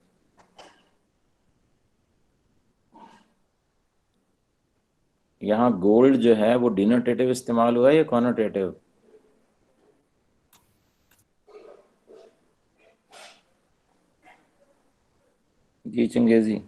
यहाँ गोल्ड जो है वो डिनोटेटिव इस्तेमाल हुआ है या कॉनोटेटिव? जी चंगेजी।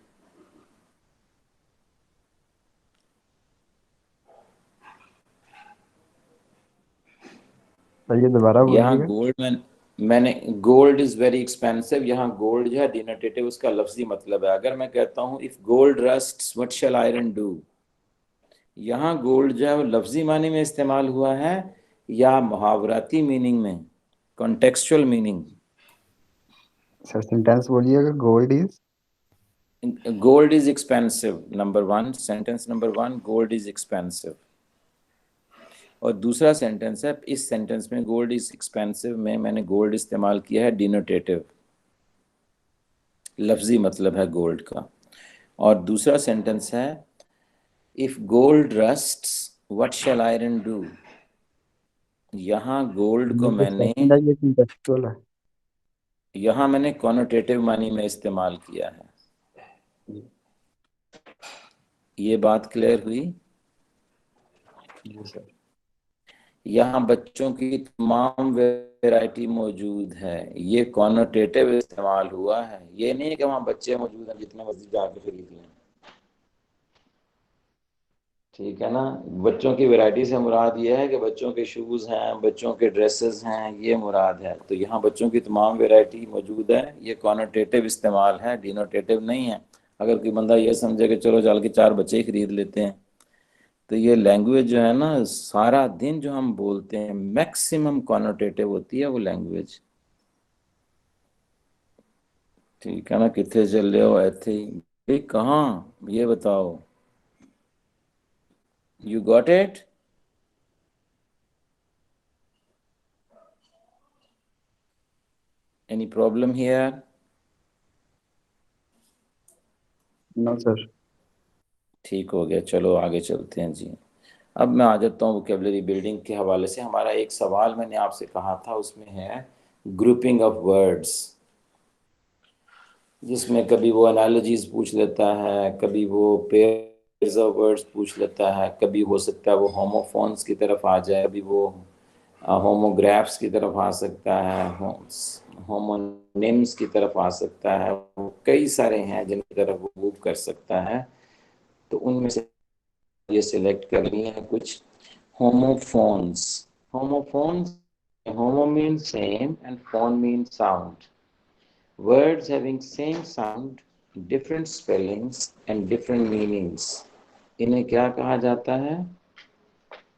ये दोबारा यहाँ बोलिएगा। गोल्ड मैंने गोल्ड इज वेरी एक्सपेंसिव, यहाँ गोल्ड जो है डिनोटेटिव उसका लफ्जी मतलब है। अगर मैं कहता हूँ if gold rusts what shall iron do, यहाँ गोल्ड जो है वो लफ्जी मानी में इस्तेमाल हुआ है या मुहावराती मीनिंग में, कॉन्टेक्सचुअल मीनिंग? सर सेंटेंस बोलिएगा। Gold is, gold is expensive, number one, sentence number one, gold is expensive. और दूसरा सेंटेंस है, इस सेंटेंस में गोल्ड इज एक्सपेंसिव में मैंने गोल्ड इस्तेमाल किया है डिनोटेटिव, लफ्जी मतलब है गोल्ड का। और दूसरा सेंटेंस है if gold rusts what shall iron do, यहाँ गोल्ड को ये मैंने सेकंड है, ये कंटेक्चुअल है। यहाँ मैंने कॉनोटेटिव मानी में इस्तेमाल किया है। ये बात क्लियर हुई? जी सर। यहाँ बच्चों की तमाम वैरायटी मौजूद है, ये कॉनोटेटिव इस्तेमाल हुआ है। ये नहीं है कि वहाँ बच्चे मौजूद हैं जितने मर्जी जाके खरीद लें, ठीक है ना। बच्चों की वैरायटी से मुराद ये है कि बच्चों के शूज़ हैं, बच्चों के ड्रेसेस हैं, ये मुराद है। तो यहाँ बच्चों की तमाम वैरायटी मौजूद है, ये कॉनोटेटिव इस्तेमाल है, डिनोटेटिव नहीं है। अगर कोई बंदा ये समझे कि चलो चल के 4 बच्चे ही खरीद लेते हैं, तो ये लैंग्वेज जो है ना, सारा दिन जो हम बोलते हैं मैक्सिमम कॉनोटेटिव होती है वो लैंग्वेज, ठीक है ना। कितने चल रहे हो ऐसे ही भाई, कहाँ ये बताओ, you got it? Any problem here? No sir. ठीक हो गया, चलो आगे चलते हैं जी। अब मैं आ जाता हूँ वोकेबलरी बिल्डिंग के हवाले से। हमारा एक सवाल मैंने आपसे कहा था, उसमें है ग्रुपिंग ऑफ वर्ड्स, जिसमें कभी वो एनालॉजीज पूछ लेता है, कभी वो पेयर्स ऑफ वर्ड्स पूछ लेता है, कभी हो सकता है वो होमोफोन्स की तरफ आ जाए, कभी वो होमोग्राफ्स की तरफ आ सकता है, होमोनिम्स की तरफ आ सकता है। वो कई सारे हैं जिनकी तरफ वो मूव कर सकता है, तो उनमें से ये सिलेक्ट कर लिए हैं कुछ। homophones. Homophones, homo means same and phone means sound. Words having same sound, different spellings and different meanings. इन्हें क्या कहा जाता है?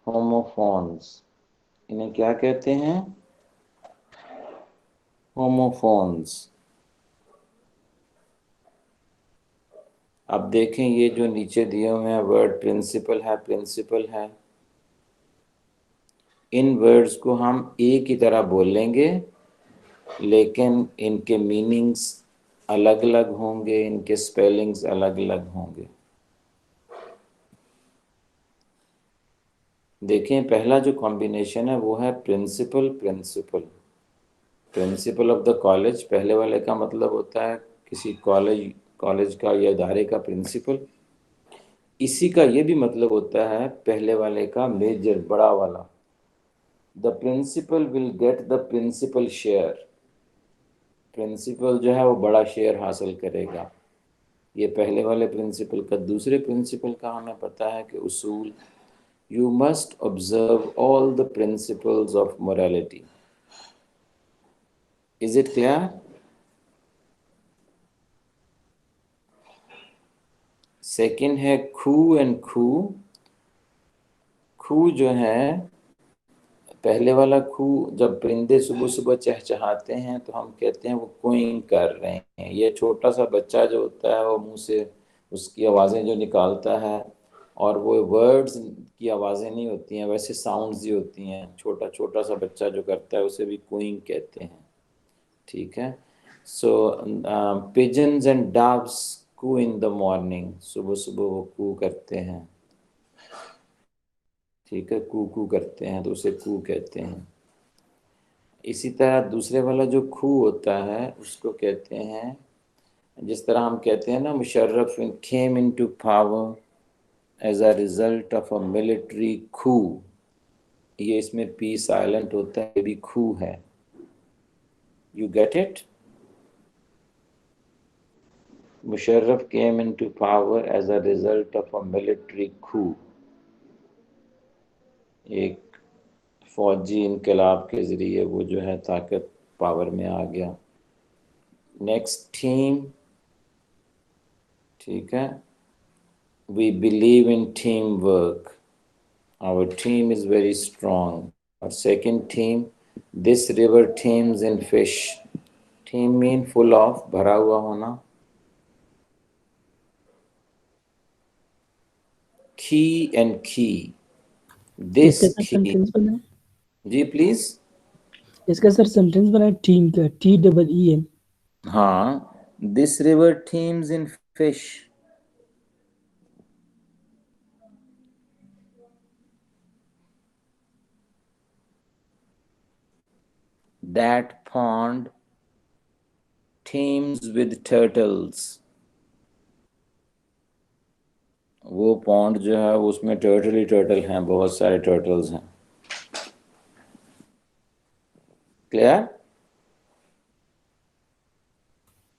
Homophones. इन्हें क्या कहते हैं? Homophones. अब देखें, ये जो नीचे दिए हुए हैं वर्ड प्रिंसिपल है, प्रिंसिपल है, इन वर्ड्स को हम एक ही तरह बोलेंगे, लेकिन इनके मीनिंग्स अलग अलग होंगे, इनके स्पेलिंग्स अलग अलग होंगे। देखें, पहला जो कॉम्बिनेशन है वो है principle principle. Principal of the college, पहले वाले का मतलब होता है किसी कॉलेज का या इदारे का प्रिंसिपल। इसी का ये भी मतलब होता है पहले वाले का मेजर, बड़ा वाला। The principal will get the principal share. Principal जो है वो बड़ा शेयर हासिल करेगा। ये पहले वाले प्रिंसिपल का। दूसरे प्रिंसिपल का हमें पता है कि उसूल, you must observe all the principles of morality. Is it clear? Second है खू एंड खू। खू जो है, पहले वाला खू, जब परिंदे सुबह सुबह चहचहाते हैं तो हम कहते हैं वो कोइंग कर रहे हैं। ये छोटा सा बच्चा जो होता है वो मुंह से उसकी आवाज़ें जो निकालता है, और वो वर्ड्स की आवाज़ें नहीं होती हैं, वैसे साउंड्स ही होती हैं। छोटा छोटा सा बच्चा जो करता है उसे भी कोइंग कहते हैं, ठीक है। So pigeons and doves coo in the morning. सुबह सुबह वो कू करते हैं, ठीक है, कू करते हैं, तो उसे कू कहते हैं। इसी तरह दूसरे वाला जो खू होता है उसको कहते हैं, जिस तरह हम कहते हैं ना, Musharraf came into power as a result of a military coup. ये इसमें पी साइलेंट होता है, ये भी खू है। You get it? Musharraf came into power as a result of a military coup. एक फौजी इनकलाब के ज़रिए वो जो है ताकत पावर में आ गया। नेक्स्ट, टीम, ठीक है। We believe in team work. Our team is very strong. Our second team, this river teems in fish. Teem mean full of, भरा हुआ होना। Key and key. इसका This सर key, सेंटेंस बना है, जी please. इसका sir sentence बना है team का, TEEN। हाँ, this river teems in fish. That pond teems with turtles. वो पॉन्ड जो है उसमें टर्टल ही टर्टल हैं, बहुत सारे टर्टल्स हैं। Clear?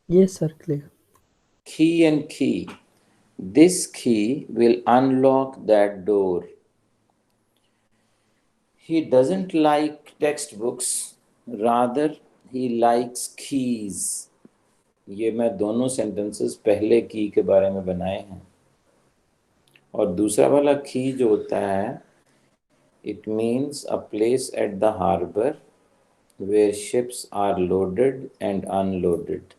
Yes, sir, clear. Key and key. This key will unlock that door. He doesn't like textbooks, rather he likes keys. ये मैं दोनों सेंटेंसेस पहले की के बारे में बनाए हैं। और दूसरा वाला की जो होता है, it means a place at the harbor where ships are loaded and unloaded.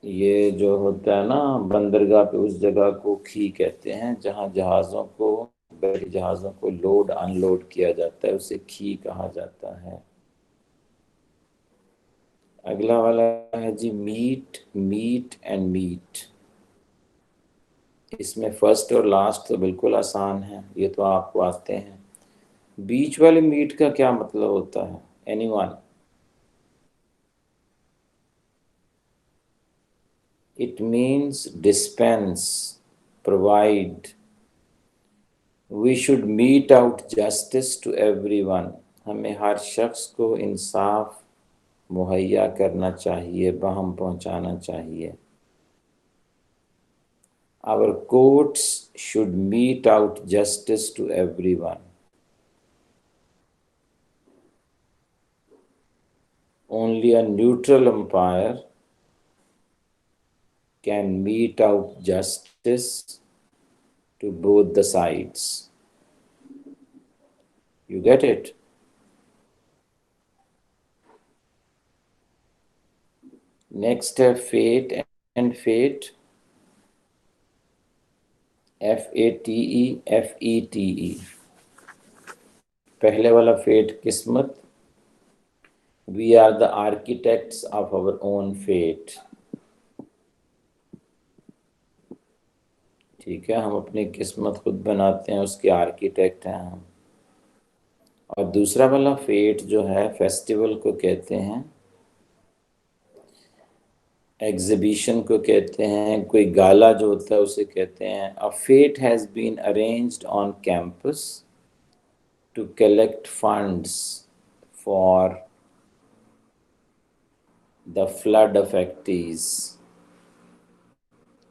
ये जो होता है ना बंदरगाह पे, उस जगह को खी कहते हैं जहाँ जहाज़ों को, बड़ी जहाज़ों को लोड अनलोड किया जाता है, उसे खी कहा जाता है। अगला वाला है जी मीट, मीट एंड मीट। इसमें फर्स्ट और लास्ट तो बिल्कुल आसान है, ये तो आपको आते हैं। बीच वाले मीट का क्या मतलब होता है? Anyone? It means dispense, provide. We should mete out justice to everyone. हमें हर शख्स को इंसाफ मुहैया करना चाहिए, बहम पहुंचाना चाहिए। Our courts should mete out justice to everyone. Only a neutral umpire can mete out justice to both the sides. You get it? Next है fate and fate. FATE, FETE। पहले वाला फेट किस्मत। We are the architects of our own fate. ठीक है, हम अपनी किस्मत खुद बनाते हैं, उसके आर्किटेक्ट हैं हम। और दूसरा वाला फेट जो है, फेस्टिवल को कहते हैं, एग्जीबिशन को कहते हैं, कोई गाला जो होता है उसे कहते हैं। A fete has been arranged on campus to collect funds for the flood affectees.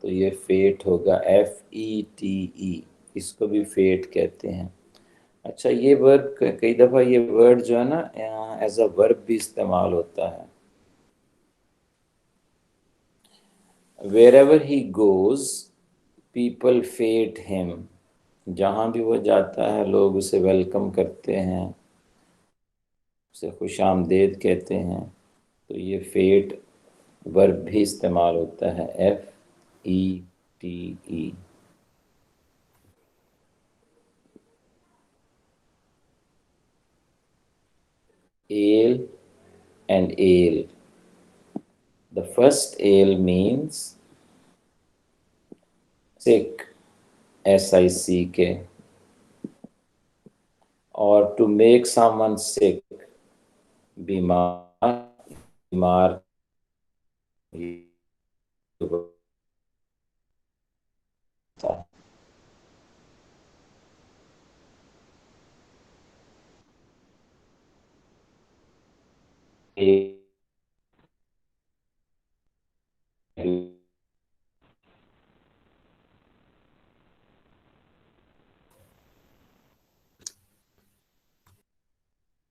तो ये फेट होगा, FETE। इसको भी फेट कहते हैं। अच्छा, ये वर्ब कई दफ़ा ये वर्ड जो है ना एज अ वर्ब भी इस्तेमाल होता है। Wherever he goes, people fate him. जहाँ भी वो जाता है लोग उसे वेलकम करते हैं, उसे खुशामदेद कहते हैं। तो ये फेट वर्ब भी इस्तेमाल होता है, FETE। Ale and ale. The first ale means sick, SICK, or to make someone sick, बीमार, बीमार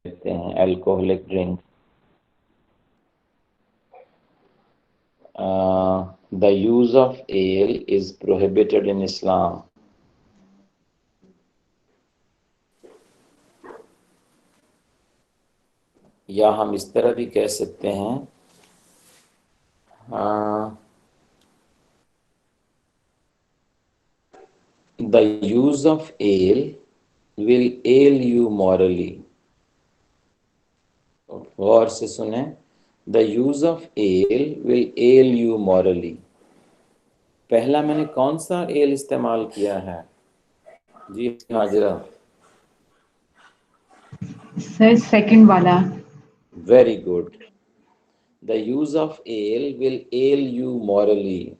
कहते हैं, alcoholic drink. The use of ale is prohibited in Islam. या हम इस तरह भी कह सकते हैं, the use of ale will ail you morally. गौर से सुने, the use of ale will ail you morally. पहला मैंने कौन सा ale इस्तेमाल किया है जी हाजिरा? सर सेकंड वाला। Very good. The use of ale will ail you morally.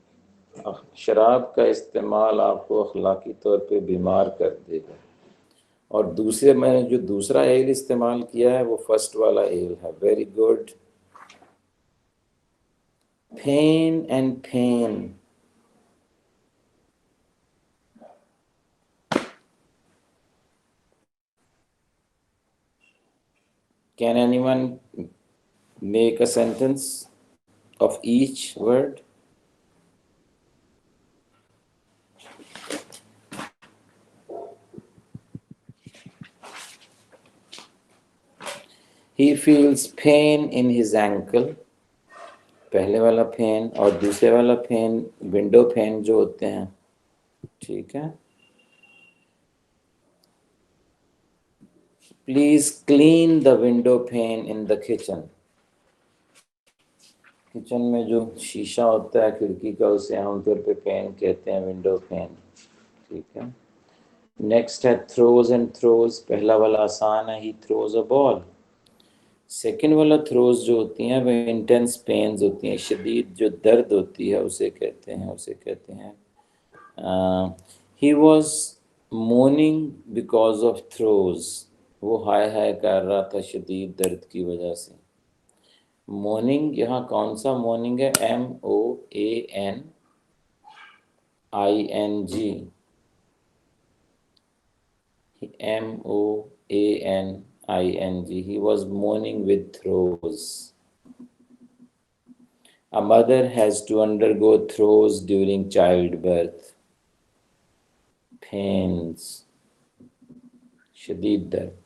शराब का इस्तेमाल आपको अखलाकी तौर पे बीमार कर देगा। और दूसरे, मैंने जो दूसरा एल इस्तेमाल किया है वो फर्स्ट वाला एल है। Very good. Pen and pen. Can anyone make a sentence of each word? He feels pain in his ankle, पहले वाला पेन, और दूसरे वाला पेन विंडो पेन जो होते हैं, ठीक है। Please clean the window pain in the kitchen. Kitchen में जो शीशा होता है खिड़की का, उसे आमतौर पे पेन कहते हैं, विंडो पेन, ठीक है। नेक्स्ट है थ्रोज एंड थ्रोज। पहला वाला आसान है, he throws a ball. Second वाला थ्रोज जो होती हैं वो इंटेंस पेन्स होती हैं, शदीद जो दर्द होती है उसे कहते हैं। He was morning because of throws. वो हाय हाय कर रहा था शदीद दर्द की वजह से। मॉर्निंग, यहाँ कौन सा मॉर्निंग है? MOANING। MOANING। He was mourning with throes. A mother has to undergo throes during childbirth. Pains. शदीद दर्द।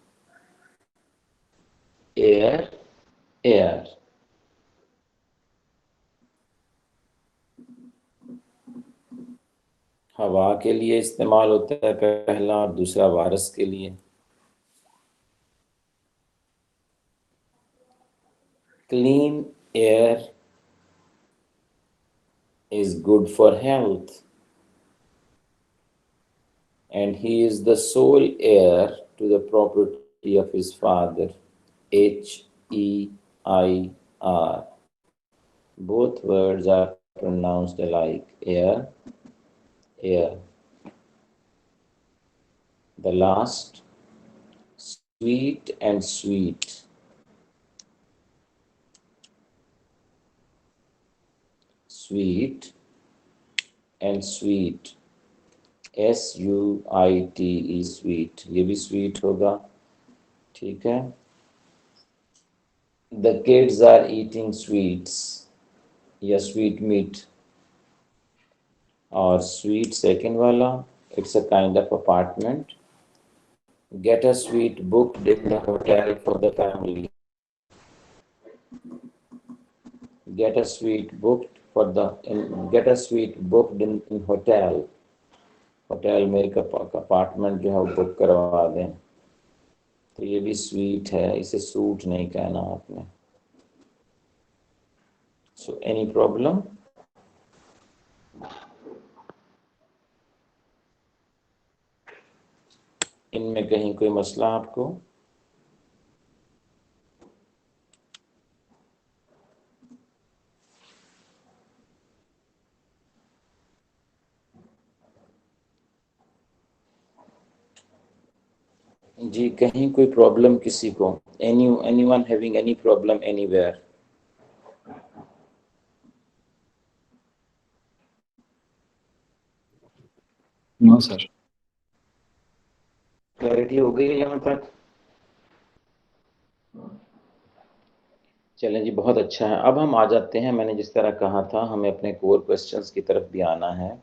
Air. हवा के लिए इस्तेमाल होता है पहला, और दूसरा वायरस के लिए। Clean air is good for health, and he is the sole heir to the property of his father. HEIR. Both words are pronounced alike. Air. The last, sweet and sweet. Sweet and sweet. SUITE, sweet। ये भी sweet होगा, ठीक है। The kids are eating sweets या sweet meat। और sweet second वाला, it's a kind of apartment। Get a suite booked in the hotel for the family। Get a suite booked in hotel। Hotel में एक apartment जो है वो book करवा दें। तो ये भी स्वीट है, इसे सूट नहीं कहना आपने। So any problem? इनमें कहीं कोई मसला आपको? जी, कहीं कोई प्रॉब्लम किसी को? anyone having any problem anywhere? No sir. Clarity हो गई है यहाँ तक? चलें जी, बहुत अच्छा है। अब हम आ जाते हैं, मैंने जिस तरह कहा था हमें अपने कोर क्वेश्चंस की तरफ भी आना है,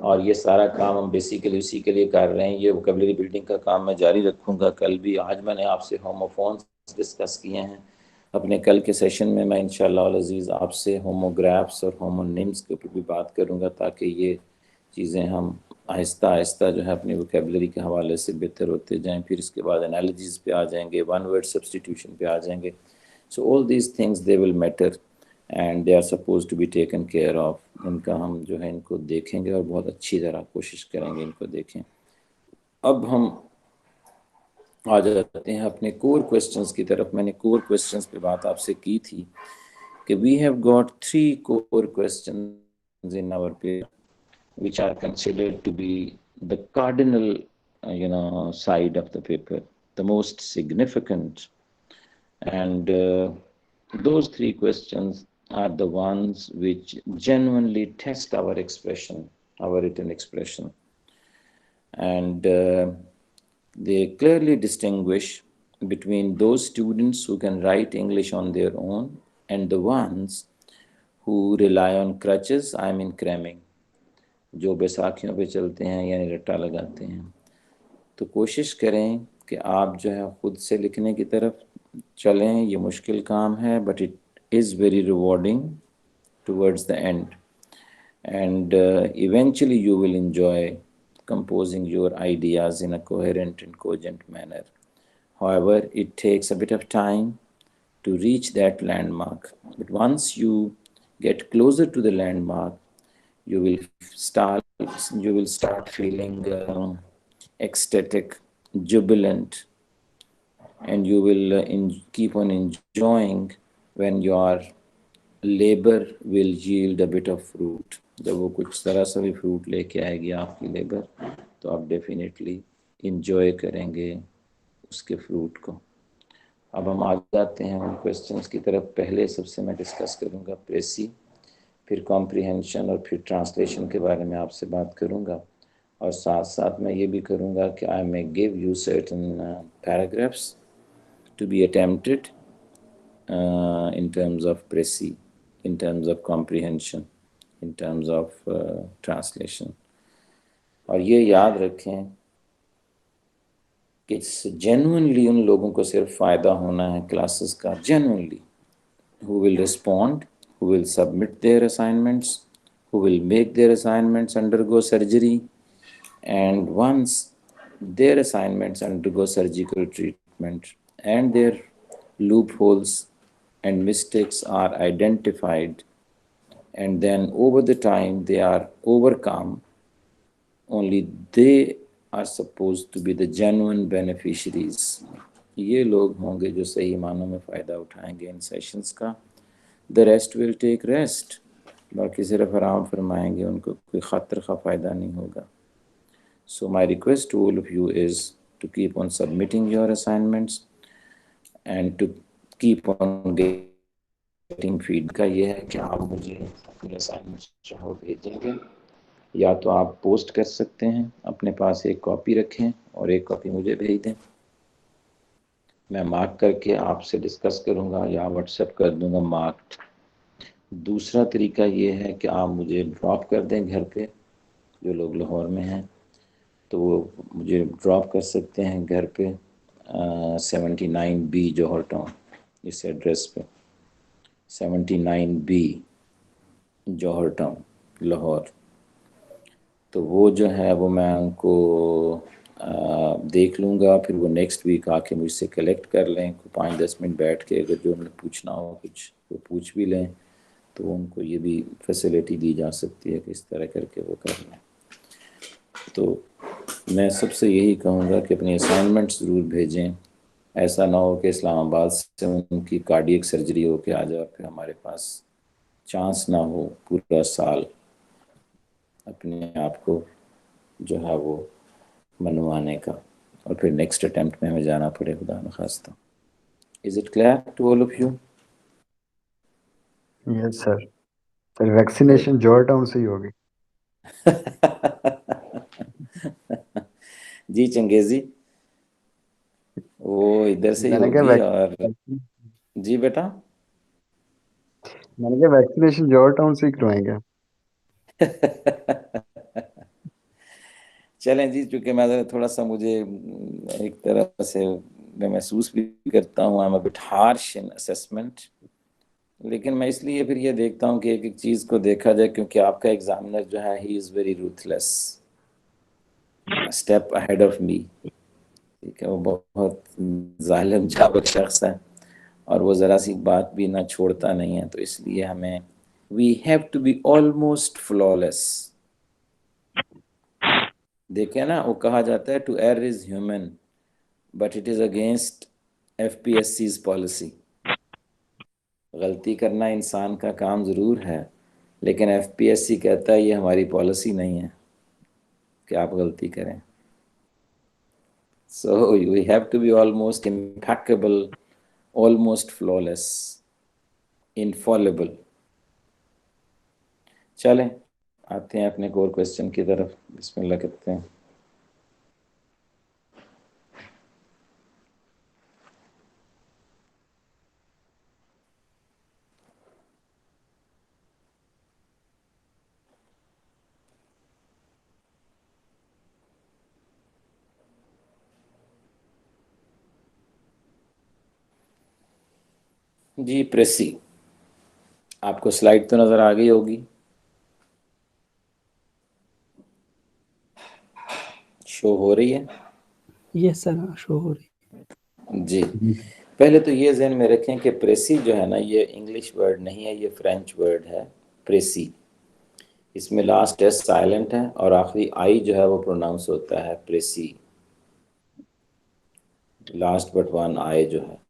और ये सारा काम हम बेसिकली उसी के लिए कर रहे हैं। ये वोकैबुलरी बिल्डिंग का काम मैं जारी रखूँगा कल भी। आज मैंने आपसे होमोफोन्स डिस्कस किए हैं। अपने कल के सेशन में मैं इंशाअल्लाह अल अज़ीज़ आपसे होमोग्राफ्स और होमोनिम्स के ऊपर भी बात करूँगा, ताकि ये चीज़ें हम आहिस्ता आहिस्ता जो है अपनी वोकैबुलरी के हवाले से बेहतर होते जाएँ। फिर इसके बाद एनालिसिस पे आ जाएंगे, वन वर्ड सब्सटीट्यूशन पे आ जाएंगे। So all these things they will matter and they are supposed to be taken care of। इनका हम जो है इनको देखेंगे और बहुत अच्छी तरह कोशिश करेंगे इनको देखें। अब हम आ जाते हैं अपने कोर क्वेश्चंस की तरफ। मैंने कोर क्वेश्चंस पे बात आपसे की थी कि we have got 3 core questions in our paper, which are considered to be the cardinal, side of the paper, the most significant. And those three questions are the ones which genuinely test our expression, our written expression. And they clearly distinguish between those students who can write English on their own and the ones who rely on crutches, I mean cramming, जो बैसाखियों पे चलते हैं यानी रट्टा लगाते हैं। तो कोशिश करें कि आप जो है खुद से लिखने की तरफ चलें। ये मुश्किल काम है, but it is very rewarding towards the end, and eventually you will enjoy composing your ideas in a coherent and cogent manner. However, it takes a bit of time to reach that landmark, but once you get closer to the landmark, you will start feeling ecstatic, jubilant, and you will keep on enjoying when your labor will yield a bit of fruit. जब वो कुछ ज़रा सा भी fruit लेके आएगी आपकी labour, तो आप डेफिनेटली इंजॉय करेंगे उसके फ्रूट को। अब हम आ जाते हैं उन क्वेश्चंस की तरफ। पहले सबसे मैं डिस्कस करूंगा प्रेसी, फिर कॉम्प्रिहेंशन और फिर ट्रांसलेशन के बारे में आपसे बात करूंगा, और साथ साथ मैं ये भी करूंगा कि I may give you certain paragraphs to be attempted in terms of presi, in terms of comprehension, in terms of translation. और ये याद रखें कि genuinely उन लोगों को सिर्फ फ़ायदा होना है क्लासेस का, genuinely, who will respond, who will submit their assignments, who will make their assignments undergo surgery, and once their assignments undergo surgical treatment and their loopholes and mistakes are identified, and then over the time they are overcome, only they are supposed to be the genuine beneficiaries. ये लोग होंगे जो सही मानों में फ़ायदा उठाएंगे इन sessions का। The rest will take rest, बाकी सिर्फ आराम फरमाएंगे, उनको कोई खतर का फ़ायदा नहीं होगा। So my request to all of you is to keep on submitting your assignments and to keep on getting feedback। का ये है कि आप मुझे अपने असाइनमेंट्स जो है भेजेंगे, या तो आप पोस्ट कर सकते हैं, अपने पास एक कॉपी रखें और एक कॉपी मुझे भेज दें, मैं मार्क करके आपसे डिस्कस करूंगा या व्हाट्सएप कर दूंगा मार्क्ड। दूसरा तरीका ये है कि आप मुझे ड्रॉप कर दें घर पे, जो लोग लाहौर में हैं तो वो मुझे ड्रॉप कर सकते हैं घर पे 79B जौहर टाउन, इस एड्रेस पे 79B जौहर टाउन लाहौर। तो वो जो है वो मैं उनको देख लूँगा, फिर वो नेक्स्ट वीक आके मुझसे कलेक्ट कर लें, 5-10 मिनट बैठ के अगर जो उन्हें पूछना हो कुछ वो पूछ भी लें, तो उनको ये भी फैसिलिटी दी जा सकती है कि इस तरह करके वो कर लें। तो मैं सबसे यही कहूँगा कि अपनी असाइनमेंट्स ज़रूर भेजें, ऐसा ना हो कि इस्लामाबाद से उनकी कार्डियक सर्जरी होके आ जाए, फिर हमारे पास चांस ना हो पूरा साल अपने आप को जो है वो मनवाने का, और फिर नेक्स्ट अटेम्प्ट में हमें जाना पड़े खुदा न खास्ता। Is it clear to all of you? Yes sir. Sir vaccination George Town से ही होगी। जी चंगेजी, वो इधर से ही होगी। और जी बेटा, मैंने कहा वैक्सीनेशन जॉर्ज टाउन से ही करवाएंगे। चलें जी, क्योंकि मैं थोड़ा सा मुझे एक तरह से मैं महसूस भी करता हूँ I am a bit harsh in assessment, लेकिन मैं इसलिए फिर ये देखता हूँ कि एक एक चीज़ को देखा जाए, क्योंकि आपका एग्जामिनर जो है he is very ruthless, step ahead of me. ठीक है, वो बहुत जालिम जाबक शख्स है और वो ज़रा सी बात भी ना छोड़ता नहीं है, तो इसलिए हमें we have to be almost flawless. देखे ना, वो कहा जाता है to err is human but it is against FPSC's policy. गलती करना इंसान का काम ज़रूर है, लेकिन एफपीएससी कहता है ये हमारी पॉलिसी नहीं है कि आप गलती करें। So we have to be almost impeccable, almost flawless, infallible. चलें आते हैं अपने कोर क्वेश्चन की तरफ, बिस्मिल्लाह करते हैं। जी प्रेसी, आपको स्लाइड तो नजर आ गई होगी, शो हो रही है? यस सर, शो हो रही। जी, पहले तो ये ज़हन में रखें कि प्रेसी जो है ना, ये इंग्लिश वर्ड नहीं है, ये फ्रेंच वर्ड है प्रेसी। इसमें लास्ट एस साइलेंट है और आखिरी आई जो है वो प्रोनाउंस होता है प्रेसी, लास्ट बट वन आई जो है।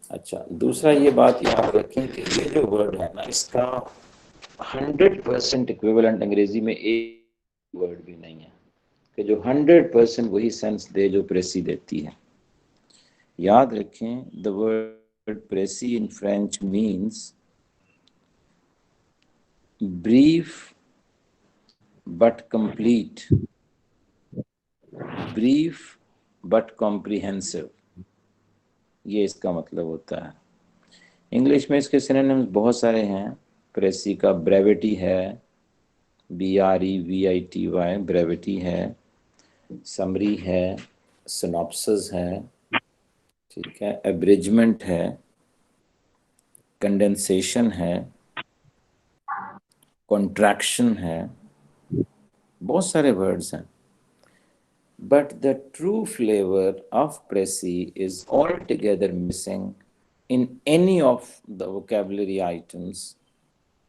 अच्छा, दूसरा ये बात याद रखें कि ये जो वर्ड है ना, इसका 100% इक्विवेलेंट अंग्रेजी में एक वर्ड भी नहीं है कि जो 100% वही सेंस दे जो प्रेसी देती है। याद रखें, the word precis in French means brief but complete, brief but comprehensive, ये इसका मतलब होता है। इंग्लिश में इसके सिनोनिम्स बहुत सारे हैं। प्रेसी का ब्रेविटी है, BREVITY, ब्रेविटी है, समरी है, सिनॉप्सिस है, ठीक है, एब्रिजमेंट है, कंडेंसेशन है, कॉन्ट्रैक्शन है, बहुत सारे वर्ड्स हैं। But the true flavour of precis is all together missing in any of the vocabulary items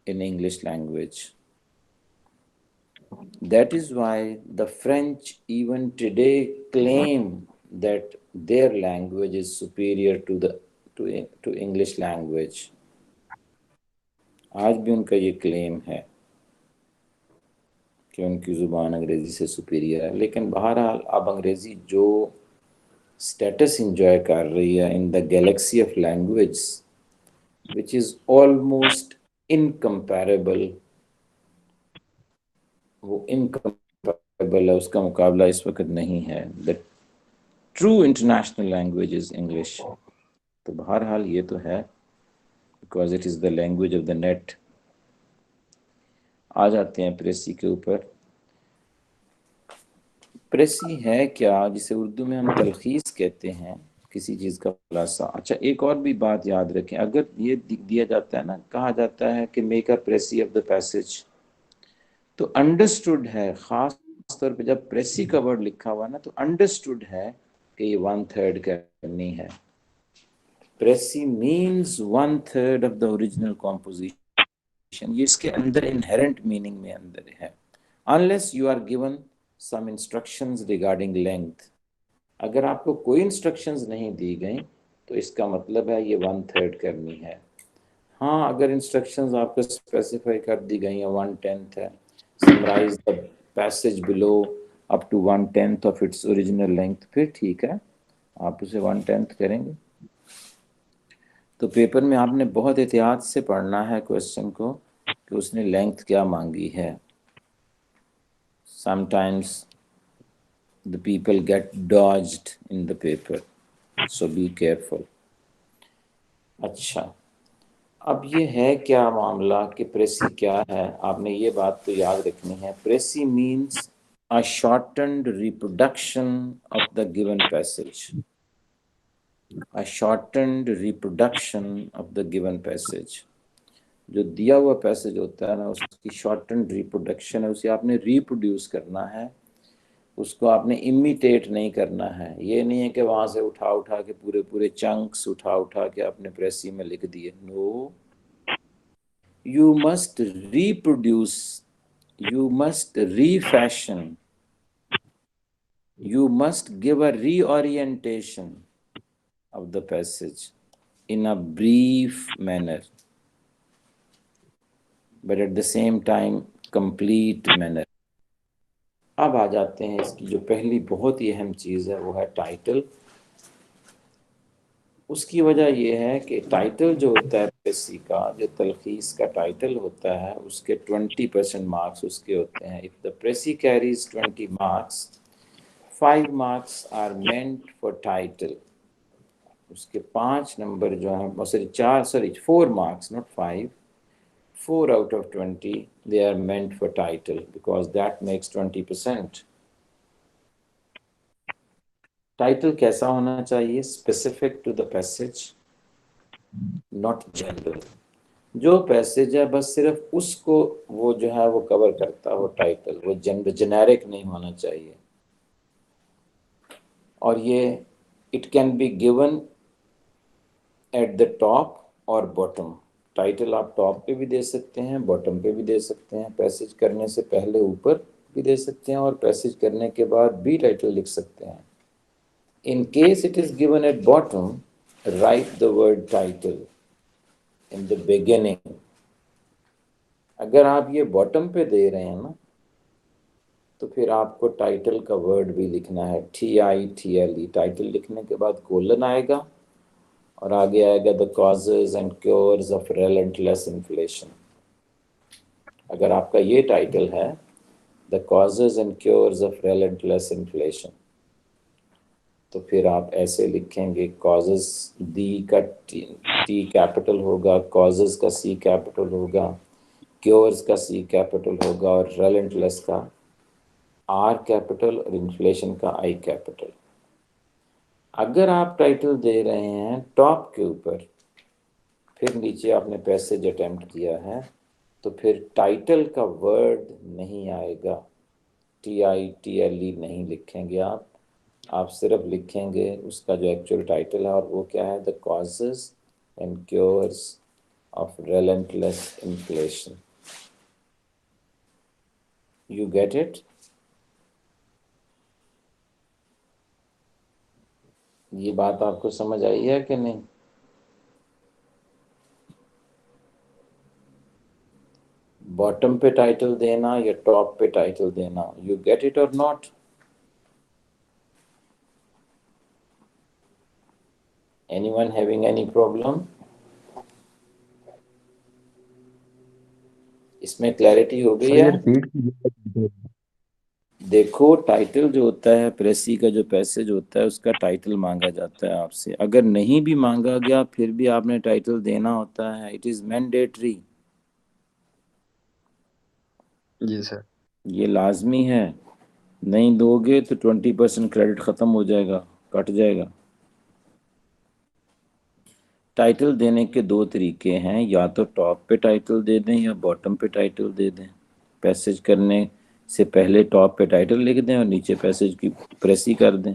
in English language. That is why the French even today claim that their language is superior to English language. आज भी उनका ये claim है कि उनकी ज़ुबान अंग्रेज़ी से सुपीरियर है। लेकिन बहरहाल अब अंग्रेज़ी जो स्टेटस इंजॉय कर रही है in the galaxy of language, which is almost incomparable, वो इनकम्पैरेबल है, उसका मुकाबला इस वक्त नहीं है। The true international language is English. तो बहरहाल ये तो है, because it is the language of the net. आ जाते हैं प्रेसी के ऊपर। प्रेसी है क्या, जिसे उर्दू में हम तलखीस कहते हैं, किसी चीज़ का खुलासा। अच्छा, एक और भी बात याद रखें, अगर ये दिया जाता है ना, कहा जाता है कि make a precis of the passage, तो अंडरस्टूड है, खास तौर पे जब प्रेसी का वर्ड लिखा हुआ ना, तो अंडरस्टूड है कि ये 1/3 करनी है। Precis means 1/3 of the original composition, ये इसके अंदर इनहेरेंट मीनिंग में अंदर है। Unless you are given some instructions regarding length, अगर आपको कोई इंस्ट्रक्शंस नहीं दी गई तो इसका मतलब है ये 1/3 करनी है। हाँ, अगर इंस्ट्रक्शंस आपको स्पेसिफाई कर दी गई हैं 1/10 है, summarize the passage below up to 1/10 of its original length, फिर ठीक है, आप उसे 1/10 करेंगे। तो पेपर में आपने बहुत एहतियात से पढ़ना है क्वेश्चन को कि उसने लेंथ क्या मांगी है। Sometimes the people get dodged in the paper, so be careful. अच्छा, अब ये है क्या मामला कि प्रेसी क्या है, आपने ये बात तो याद रखनी है। Precis means a shortened reproduction of the given passage, a shortened reproduction of the given passage। जो दिया हुआ पैसेज होता है ना, उसकी शॉर्टेंड रिप्रोडक्शन है, उसे आपने रिप्रोड्यूस करना है, उसको आपने इमिटेट नहीं करना है। ये नहीं है कि वहाँ से उठा उठा के पूरे पूरे चंक्स उठा उठा के आपने प्रेसी में लिख दिए। No, you must reproduce, you must refashion, you must give a reorientation of the passage in a brief manner. but at the same time complete manner. अब आ जाते हैं इसकी जो पहली बहुत ही अहम चीज़ है, वो है टाइटल। उसकी वजह यह है कि टाइटल जो होता है प्रेसी का, जो तलखीस का टाइटल होता है, उसके 20% मार्क्स उसके होते हैं। If the precis carries 20 marks, 5 marks are meant for title. उसके 5 नंबर जो हैं, sorry 4 marks, not 5, 4 out of 20 they are meant for title, because that makes 20%. Title कैसा होना चाहिए? Specific to the passage, not general. जो passage है बस सिर्फ उसको वो जो है वो कवर करता हो टाइटल, वो जेनेरिक नहीं होना चाहिए। और ये it can be given at the top और बॉटम। टाइटल आप टॉप पे भी दे सकते हैं, बॉटम पे भी दे सकते हैं। पैसेज करने से पहले ऊपर भी दे सकते हैं, और पैसेज करने के बाद भी टाइटल लिख सकते हैं। In case it is given at bottom, write the word title in the beginning. अगर आप ये बॉटम पे दे रहे हैं ना, तो फिर आपको टाइटल का वर्ड भी लिखना है, TITLE। टाइटल लिखने के बाद कोलन आएगा और आगे आएगा the causes and cures of relentless inflation। अगर आपका ये टाइटल है, the causes and cures of relentless inflation, तो फिर आप ऐसे लिखेंगे, कॉजेज डी का टी कैपिटल होगा, कॉजेज का सी कैपिटल होगा, क्योर्स का सी कैपिटल होगा, और रेलेंटलेस का आर कैपिटल, और इन्फ्लेशन का आई कैपिटल। अगर आप टाइटल दे रहे हैं टॉप के ऊपर, फिर नीचे आपने पैसेज अटेम्प्ट किया है, तो फिर टाइटल का वर्ड नहीं आएगा, TITLE नहीं लिखेंगे आप सिर्फ लिखेंगे उसका जो एक्चुअल टाइटल है, और वो क्या है? The causes and cures of relentless inflation। You get it? ये बात आपको समझ आई है कि नहीं? बॉटम पे टाइटल देना या टॉप पे टाइटल देना, यू गेट इट और not? Anyone having any problem? इसमें क्लैरिटी हो गई सर ये है? रिपीट कीजिए। देखो, टाइटल जो होता है प्रेसी का, जो पैसेज होता है उसका टाइटल मांगा जाता है आपसे। अगर नहीं भी मांगा गया फिर भी आपने टाइटल देना होता है, इट इज मैंडेटरी। जी सर। ये लाजमी है, नहीं दोगे तो 20% क्रेडिट खत्म हो जाएगा, कट जाएगा। टाइटल देने के 2 तरीके हैं, या तो टॉप पे टाइटल दे दें या बॉटम पे टाइटल दे दें। पैसेज करने से पहले टॉप पे टाइटल लिख दें और नीचे पैसेज की प्रेसी कर दें।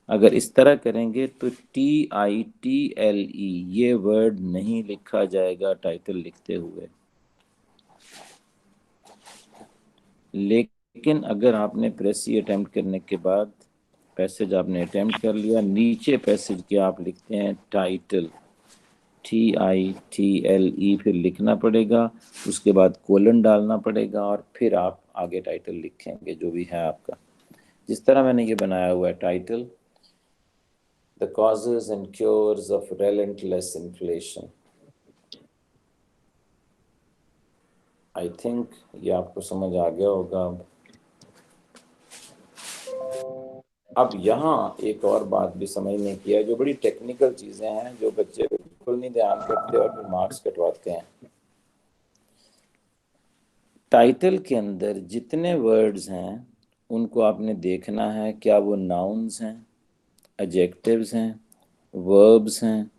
अगर इस तरह करेंगे तो TITLE ये वर्ड नहीं लिखा जाएगा टाइटल लिखते हुए। लेकिन अगर आपने प्रेसी अटेम्प्ट करने के बाद पैसेज आपने अटेम्प्ट कर लिया, नीचे पैसेज के आप लिखते हैं टाइटल, TITLE, फिर लिखना पड़ेगा, उसके बाद कोलन डालना पड़ेगा, और फिर आप आगे टाइटल लिखेंगे जो भी है आपका। जिस तरह मैंने ये बनाया हुआ है title, the causes and cures of relentless inflation। I think ये आपको समझ आ गया होगा। अब यहाँ एक और बात भी समझने की है, जो बड़ी टेक्निकल चीजें हैं, जो बच्चे बिल्कुल नहीं ध्यान करते और फिर मार्क्स कटवाते हैं। टाइटल के अंदर जितने वर्ड्स हैं उनको आपने देखना है, क्या वो नाउन्स हैं, एडजेक्टिव्स हैं, वर्ब्स हैं,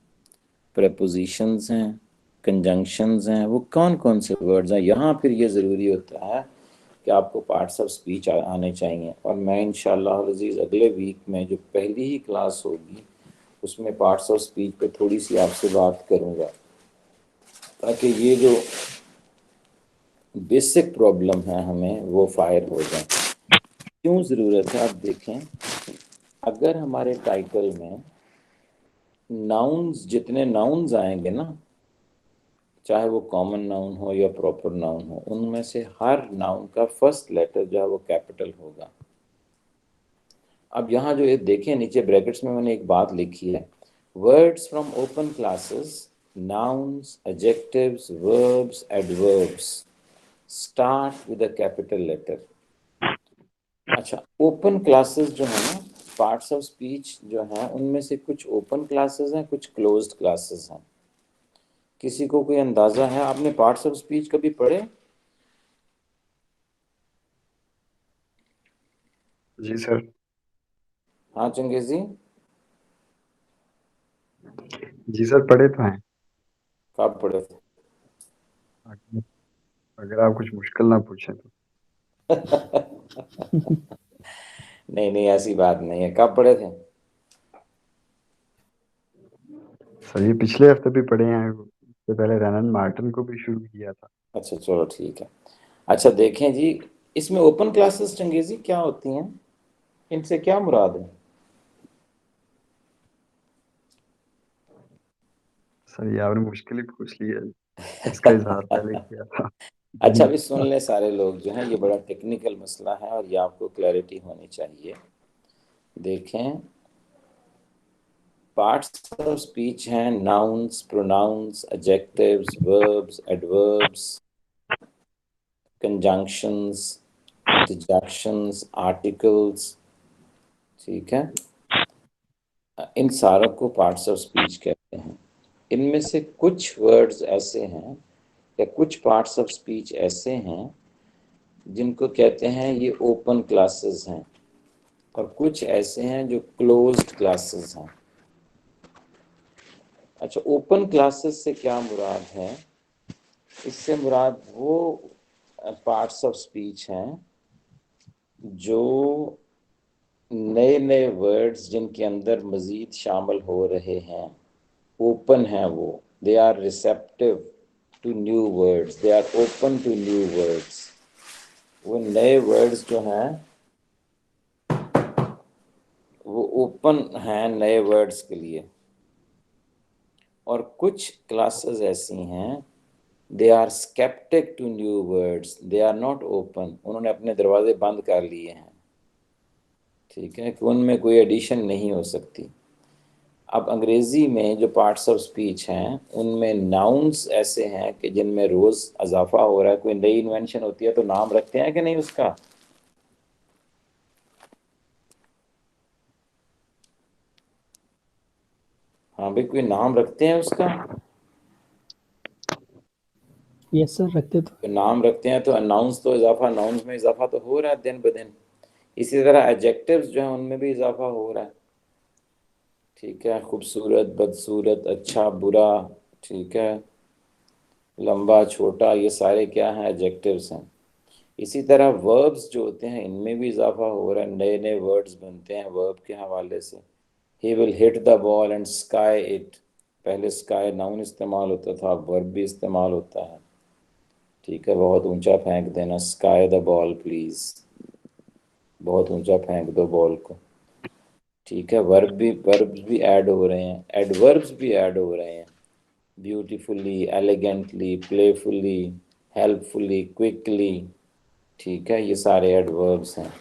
प्रेपोजिशंस हैं, कंजंक्शंस हैं, वो कौन कौन से वर्ड्स हैं। यहाँ फिर ये ज़रूरी होता है कि आपको पार्ट्स ऑफ स्पीच आने चाहिए। और मैं इंशाअल्लाह अज़ीज़ अगले वीक में जो पहली ही क्लास होगी उसमें पार्ट्स ऑफ स्पीच पे थोड़ी सी आपसे बात करूँगा, ताकि ये जो बेसिक प्रॉब्लम है हमें वो फायर हो जाए। क्यों ज़रूरत है? आप देखें, अगर हमारे टाइटल में नाउन्स, जितने नाउन्स आएंगे ना, चाहे वो कॉमन नाउन हो या प्रॉपर नाउन हो, उनमें से हर नाउन का फर्स्ट लेटर जो है वो कैपिटल होगा। अब यहाँ जो ये देखें नीचे ब्रैकेट्स में मैंने एक बात लिखी है, words from open classes, nouns, adjectives, verbs, adverbs start with a capital letter. अच्छा, ओपन क्लासेस जो है ना, पार्ट्स ऑफ स्पीच जो है, उनमें से कुछ ओपन क्लासेस हैं, कुछ क्लोज्ड क्लासेस हैं। किसी को कोई अंदाजा है? आपने पार्ट्स ऑफ स्पीच कभी पढ़े? जी सर। हाँ चंगेज जी, जी सर, पढ़े तो हैं। कब पढ़े थे? अगर अगर आप कुछ मुश्किल ना पूछें तो। नहीं नहीं, ऐसी बात नहीं है, कब पढ़े थे? सर ये पिछले हफ्ते भी पढ़े हैं, उससे पहले रैनन मार्टिन को भी शुरू किया था। अच्छा चलो ठीक है। अच्छा देखें जी, इसमें ओपन क्लासेस चंगेजी क्या होती हैं, इनसे क्या मुराद है? सर ये आपने मुश्किल ही पूछ लिया, इसका इजहार पहले किया था। अच्छा अभी सुन लें सारे लोग जो हैं, ये बड़ा टेक्निकल मसला है और ये आपको क्लैरिटी होनी चाहिए। देखें, पार्ट्स ऑफ स्पीच हैं nouns, pronouns, adjectives, verbs, adverbs, conjunctions, interjections, articles. ठीक है, इन सारों को पार्ट्स ऑफ स्पीच कहते हैं। इनमें से कुछ वर्ड्स ऐसे हैं या कुछ पार्ट्स ऑफ स्पीच ऐसे हैं जिनको कहते हैं ये ओपन क्लासेस हैं, और कुछ ऐसे हैं जो क्लोज्ड क्लासेस हैं। अच्छा, ओपन क्लासेस से क्या मुराद है? इससे मुराद वो पार्ट्स ऑफ स्पीच हैं जो नए नए वर्ड्स जिनके अंदर मज़ीद शामिल हो रहे हैं, ओपन हैं वो, they are receptive to new words, they are open to new words. वो नए वर्ड्स जो हैं वो ओपन हैं नए वर्ड्स के लिए। और कुछ क्लासेस ऐसी हैं, they are sceptic to new words, they are not open, उन्होंने अपने दरवाजे बंद कर लिए हैं। ठीक है, कि उनमें कोई एडिशन नहीं हो सकती। अब अंग्रेज़ी में जो पार्ट्स ऑफ स्पीच हैं उनमें नाउन्स ऐसे हैं कि जिनमें रोज़ इजाफा हो रहा है, कोई नई इन्वेंशन होती है तो नाम रखते हैं कि नहीं उसका? हाँ भाई, कोई नाम रखते हैं उसका? यस सर, रखते तो। तो नाम रखते हैं तो अनाउंस तो इजाफा, नाउन्स में इजाफा तो हो रहा है दिन ब दिन। इसी तरह एडजेक्टिव्स जो हैं उनमें भी इजाफा हो रहा है। ठीक है, खूबसूरत, बदसूरत, अच्छा, बुरा, ठीक है, लंबा, छोटा, ये सारे क्या हैं? एडजेक्टिव्स हैं। इसी तरह वर्ब्स जो होते हैं इनमें भी इजाफा हो रहा है, नए नए वर्ड्स बनते हैं वर्ब के हवाले से। He will hit the ball and sky it, पहले स्काई नाउन इस्तेमाल होता था, अब वर्ब भी इस्तेमाल होता है। ठीक है, बहुत ऊंचा फेंक देना, स्काई द बॉल प्लीज, बहुत ऊंचा फेंक दो बॉल को। ठीक है, वर्ब्स भी ऐड हो रहे हैं, एडवर्ब्स भी ऐड हो रहे हैं, ब्यूटीफुली, एलिगेंटली, प्लेफुली, हेल्पफुली, क्विकली। ठीक है, ये सारे एडवर्ब्स हैं।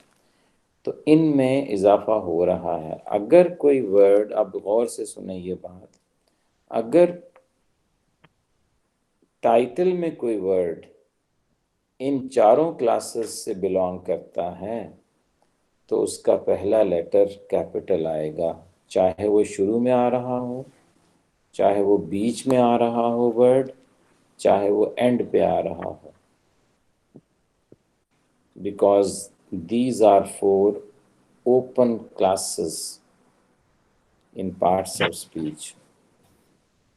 तो इनमें इजाफा हो रहा है। अगर कोई वर्ड, अब गौर से सुने ये बात, अगर टाइटल में कोई वर्ड इन चारों क्लासेस से बिलोंग करता है तो उसका पहला लेटर कैपिटल आएगा, चाहे वो शुरू में आ रहा हो, चाहे वो बीच में आ रहा हो वर्ड, चाहे वो एंड पे आ रहा हो, because these are four open classes in parts of speech.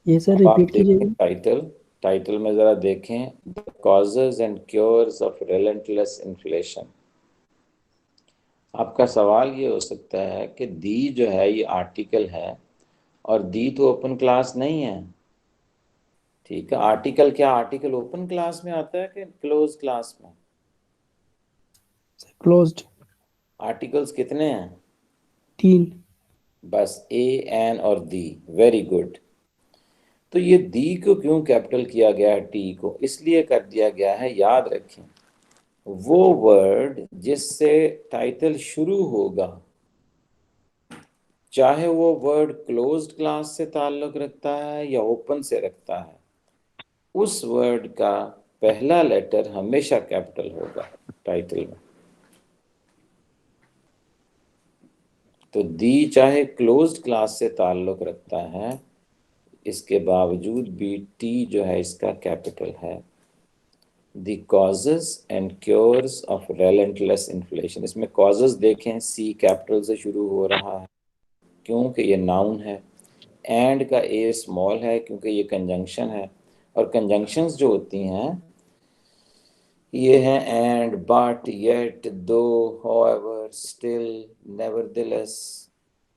ये सर अब आप रिपीट देखें कीजिएगा। टाइटल, टाइटल में ज़रा देखें, the causes and cures of relentless inflation. आपका सवाल ये हो सकता है कि दी जो है ये आर्टिकल है, और दी तो ओपन क्लास नहीं है। ठीक है, आर्टिकल क्या, आर्टिकल ओपन क्लास में आता है कि क्लोज क्लास में? क्लोज्ड। आर्टिकल्स कितने हैं? 3। बस, ए, एन और दी, वेरी गुड। तो ये दी को क्यों कैपिटल किया गया है, टी को इसलिए कर दिया गया है, याद रखें वो वर्ड जिससे टाइटल शुरू होगा, चाहे वो वर्ड क्लोज्ड क्लास से ताल्लुक रखता है या ओपन से रखता है, उस वर्ड का पहला लेटर हमेशा कैपिटल होगा टाइटल में। तो दी चाहे क्लोज्ड क्लास से ताल्लुक रखता है, इसके बावजूद भी टी जो है इसका कैपिटल है। The causes and cures of relentless inflation, इसमें कॉजेज देखें सी कैपिटल से शुरू हो रहा है क्योंकि ये नाउन है, एंड का ए स्मॉल है क्योंकि ये कंजंक्शन है, और कंजंक्शंस जो होती हैं ये हैं एंड, बट, येट, दो, however, still, nevertheless,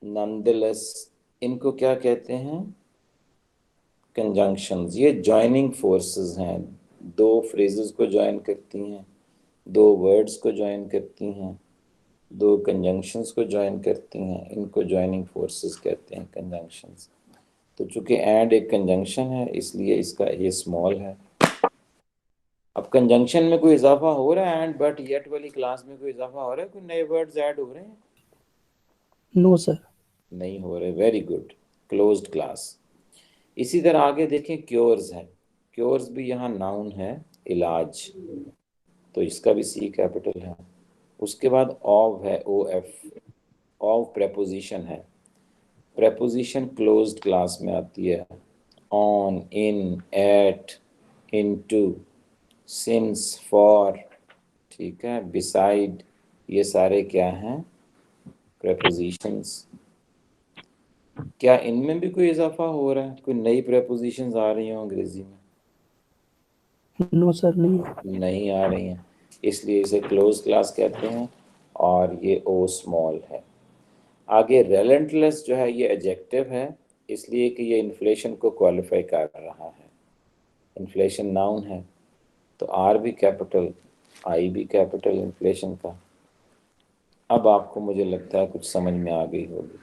nonetheless, इनको क्या कहते हैं, कंजंक्शंस। ये जॉइनिंग फोर्सेस हैं, दो फ्रेजेस को जॉइन करती हैं, दो वर्ड्स को जॉइन करती हैं, दो कंजंक्शंस को जॉइन करती हैं, इनको जॉइनिंग फोर्सेस कहते हैं, कंजंक्शंस। तो चूंकि एंड एक कंजंक्शन है इसलिए इसका ये स्मॉल है। अब कंजंक्शन में कोई इजाफा हो रहा है, एंड बट येट वाली क्लास में कोई इजाफा हो रहा है, कोई नए वर्ड्स ऐड हो रहे हैं? No sir. नहीं हो रहे, वेरी गुड, क्लोज्ड क्लास। इसी तरह आगे देखें क्योर्स है, क्योर्स भी यहाँ नाउन है, इलाज, तो इसका भी सी कैपिटल है। उसके बाद ऑव है, ओ एफ, ऑव प्रेपोजिशन है, प्रेपोजिशन क्लोज्ड क्लास में आती है, on, in, at, into, since, for, ठीक है, बिसाइड, ये सारे क्या हैं, प्रेपोजिशंस। क्या इनमें भी कोई इजाफा हो रहा है, कोई नई प्रेपोजिशंस आ रही हो अंग्रेजी में? नो सर, नहीं। नहीं आ रही हैं, इसलिए इसे क्लोज क्लास कहते हैं, और ये ओ स्मॉल है। आगे रेलेंटलेस जो है ये एडजेक्टिव है, इसलिए कि ये इन्फ्लेशन को क्वालिफाई कर रहा है, इन्फ्लेशन नाउन है, तो आर भी कैपिटल, आई भी कैपिटल इन्फ्लेशन का। अब आपको मुझे लगता है कुछ समझ में आ गई होगी।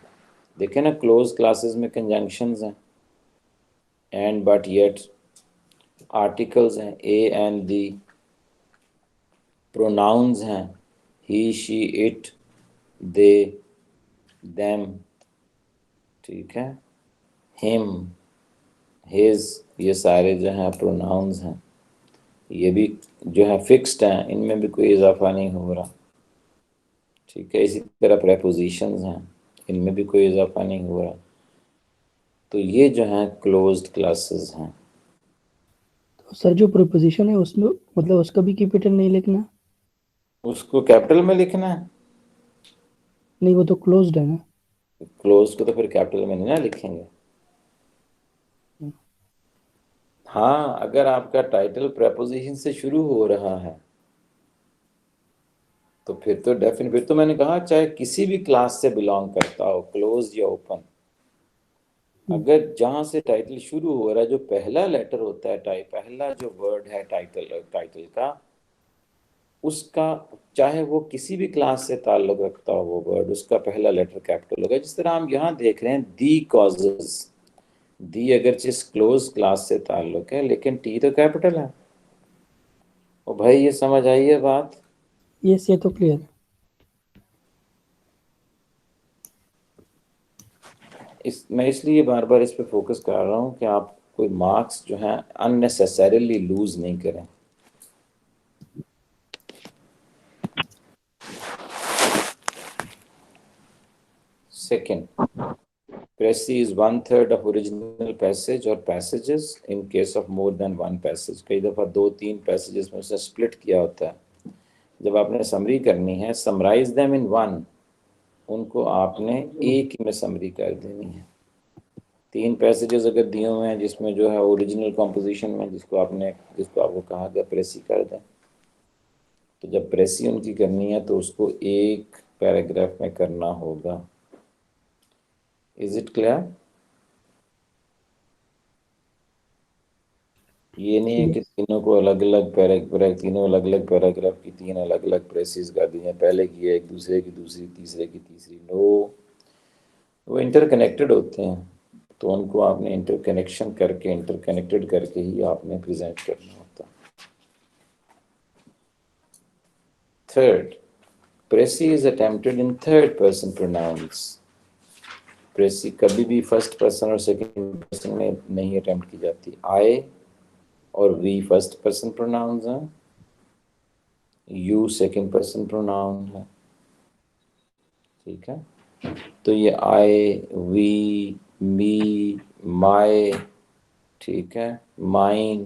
देखें ना, क्लोज क्लासेस में कंजंक्शंस हैं, एंड, बट, येट, आर्टिकल्स हैं, ए एंड दी, प्रोनाउंस हैं, ही, शी, इट, दे, देम, ठीक है, हिम, हिज, ये सारे जो हैं प्रोनाउंस हैं, ये भी जो है फिक्स्ड हैं, इनमें भी कोई इजाफा नहीं हो रहा, ठीक है। इसी तरह प्रेपोजिशंस हैं, इनमें भी कोई इजाफा नहीं हो रहा। तो ये जो हैं क्लोज्ड क्लासेस हैं। तो सर जो प्रीपोजिशन है उसमें मतलब उसका भी कैपिटल नहीं लिखना? उसको कैपिटल में लिखना है? नहीं, वो तो क्लोज्ड है ना। क्लोज को तो फिर कैपिटल में नहीं ना लिखेंगे। हाँ, अगर आपका टाइटल प्रेपोजिशन से शुरू हो रहा है तो फिर तो डेफिनेट, फिर तो मैंने कहा चाहे किसी भी क्लास से बिलोंग करता हो, क्लोज या ओपन, अगर जहां से टाइटल शुरू हो रहा है, जो पहला लेटर होता है, पहला जो वर्ड है टाइटल का, उसका चाहे वो किसी भी क्लास से ताल्लुक रखता हो वो वर्ड, उसका पहला लेटर कैपिटल होगा। जिस तरह हम यहाँ देख रहे हैं दी कॉजेज, दी अगर जिस क्लोज क्लास से ताल्लुक है लेकिन टी तो कैपिटल है। ओ भाई, ये समझ आई है बात? ये तो क्लियर है। मैं इसलिए बार बार इस पे फोकस कर रहा हूँ कि आप कोई मार्क्स जो हैं अननेसेसरीली लूज नहीं करें। Second, Précis is 1/3 of original passage or passages in case of more than one passage। कई दफ़ा 2-3 passages में उसे स्प्लिट किया होता है। जब आपने समरी करनी है, समराइज देम इन वन, उनको आपने एक में समरी कर देनी है। 3 पैसेजेस अगर दिए हुए हैं जिसमें जो है ओरिजिनल कॉम्पोजिशन में जिसको आपको कहा गया प्रेसी कर दें, तो जब प्रेसी उनकी करनी है तो उसको एक पैराग्राफ में करना होगा। Is it clear? ये नहीं है कि तीनों को अलग अलग तीनों अलग अलग पैराग्राफ की 3 अलग अलग प्रेसिस कर दी हैं, पहले की एक, दूसरे की दूसरी, तीसरे की तीसरी। नो, वो इंटरकनेक्टेड होते हैं। तो उनको आपने इंटरकनेक्शन करके, इंटरकनेक्टेड करके ही आपने प्रेजेंट करना होता। Third, precis is attempted in third person pronouns. Precis कभी भी फर्स्ट पर्सन और सेकंड पर्सन में नहीं अटेम्प्ट की जाती। आई और वी फर्स्ट पर्सन प्रोनाउंस हैं, यू सेकंड पर्सन प्रोनाउन है, ठीक है। तो ये आई, वी, मी, माय, ठीक है, mine,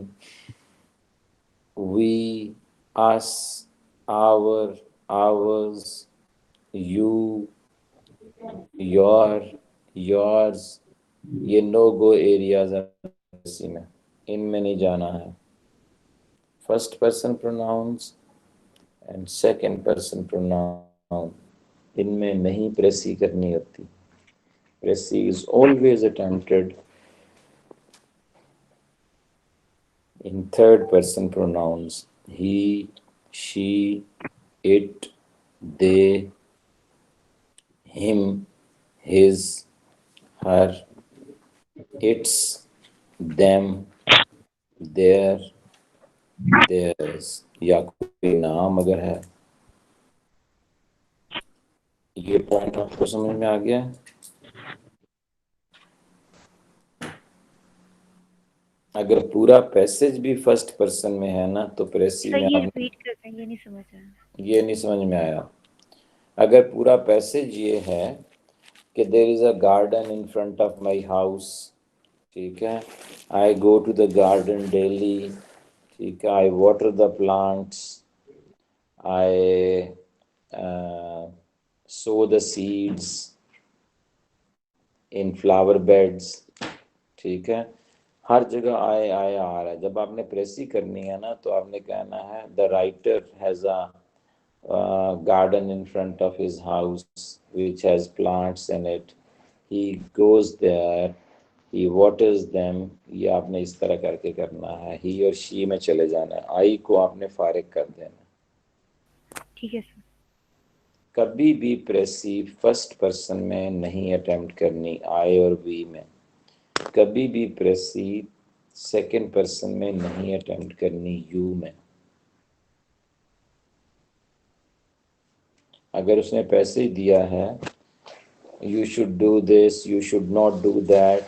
we, us, our, ours, you, your, yours, ये नो गो एरियाज में, इनमें नहीं जाना है। First person pronouns and second person pronoun, इनमें नहीं प्रेसी करनी होती। Precis is always attempted in third person pronouns: he, she, it, they, him, his, her, its, them, their, theirs, या कोई नाम अगर है। ये पॉइंट आपको समझ में आ गया है? अगर पूरा पैसेज भी फर्स्ट पर्सन में है ना तो प्रेसी में ये आप रिपीट करते हैं, ये नहीं समझ आया। ये नहीं समझ में आया। अगर पूरा पैसेज ये है कि there is a garden in front of my house, ठीक है, I go to the garden daily, ठीक है, I water the plants, I sow the seeds in flower beds, ठीक है, हर जगह आए आए आ रहा है। जब आपने प्रेसी करनी है ना तो आपने कहना है the writer has a garden in front of his house which has plants in it, he goes there, he waters them। ये आपने इस तरह करके करना है। he और she में चले जाना है, आई को आपने फारिग कर देना। ठीक है सर। कभी भी प्रेसी फर्स्ट पर्सन में नहीं अटेम्प्ट करनी, आई और वी में। कभी भी प्रेसी सेकंड पर्सन में नहीं अटेम्प्ट करनी, यू में। अगर उसने पैसे दिया है, you should do this, you should not do that,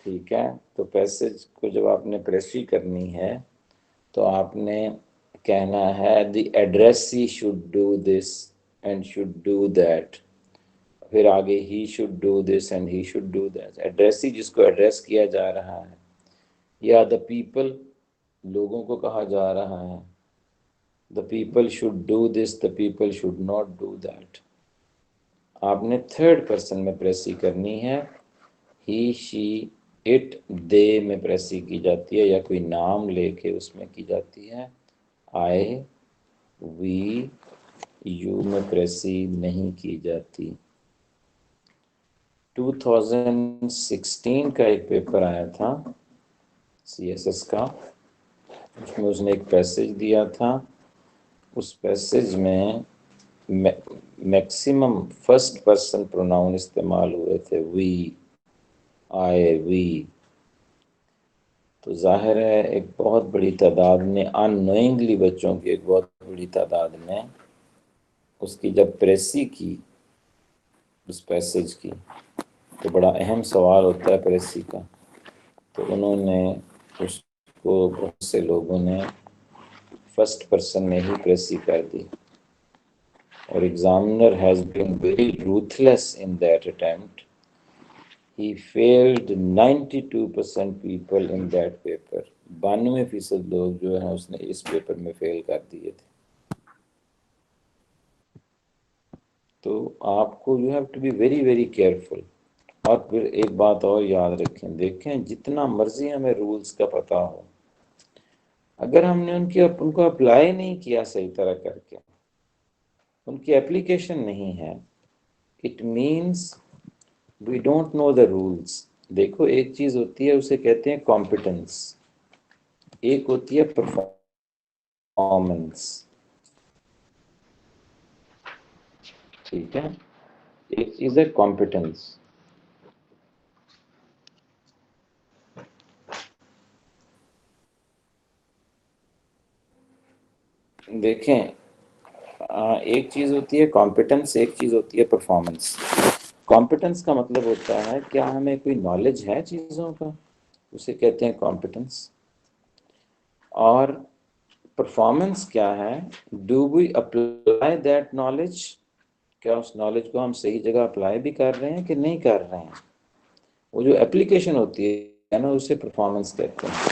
ठीक है, तो पैसेज को जब आपने प्रेसी करनी है तो आपने कहना है the addressee should do this and should do that. फिर आगे he should do this and he should do that. Addressee जिसको एड्रेस किया जा रहा है, या द पीपल, लोगों को कहा जा रहा है, the people should do this, the people should not do that. आपने थर्ड पर्सन में प्रेसी करनी है। ही, शी, इट, दे में प्रेसी की जाती है, या कोई नाम लेके उसमें की जाती है। आई, वी, यू में प्रेसी नहीं की जाती। 2016 का एक पेपर आया था CSS का, उसमें उसने एक पैसेज दिया था। उस पैसेज में मैक्सिमम फर्स्ट पर्सन प्रोनाउन इस्तेमाल हुए थे, वी, आई, वी। तो जाहिर है एक बहुत बड़ी तादाद ने, अननोइंगली बच्चों की एक बहुत बड़ी तादाद ने उसकी जब प्रेसी की उस पैसेज की, तो बड़ा अहम सवाल होता है प्रेसी का, तो उन्होंने उसको, बहुत से लोगों ने फर्स्ट पर्सन में ही प्रेसी कर दी। और examiner has been very ruthless in that attempt. He failed 92% people in that paper। 92% लोग जो है उसने इस पेपर में फेल कर दिए थे। तो आपको you have to be very very careful. और फिर एक बात और याद रखें, देखें जितना मर्जी हमें रूल्स का पता हो, अगर हमने उनको अप्लाई नहीं किया सही तरह करके, उनकी एप्लीकेशन नहीं है, it means we don't know the rules. देखो एक चीज होती है उसे कहते हैं कॉम्पिटेंस, एक होती है परफॉर्मेंस, ठीक है, एक चीज है कॉम्पिटेंस। देखें, एक चीज़ होती है कॉम्पिटेंस, एक चीज़ होती है परफॉर्मेंस। कॉम्पिटेंस का मतलब होता है क्या हमें कोई नॉलेज है चीज़ों का, उसे कहते हैं कॉम्पिटेंस। और परफॉर्मेंस क्या है, do we apply that knowledge, क्या उस नॉलेज को हम सही जगह अप्लाई भी कर रहे हैं कि नहीं कर रहे हैं। वो जो एप्लीकेशन होती है ना, उसे परफॉर्मेंस कहते हैं।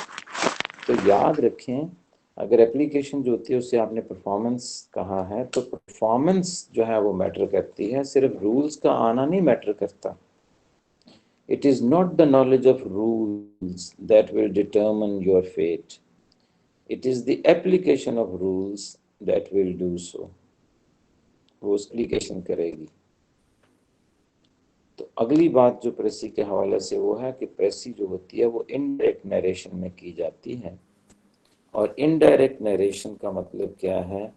तो याद रखें, अगर एप्लीकेशन जो होती है उसे आपने परफॉर्मेंस कहा है, तो परफॉर्मेंस जो है वो मैटर करती है, सिर्फ रूल्स का आना नहीं मैटर करता। It is not the knowledge of rules that will determine your fate, it is the application of rules that will do so. वो एप्लीकेशन करेगी। तो अगली बात जो प्रेसी के हवाले से वो है कि प्रेसी जो होती है वो इनडायरेक्ट नरेशन में की जाती है। और इनडायरेक्ट नरेशन का मतलब क्या है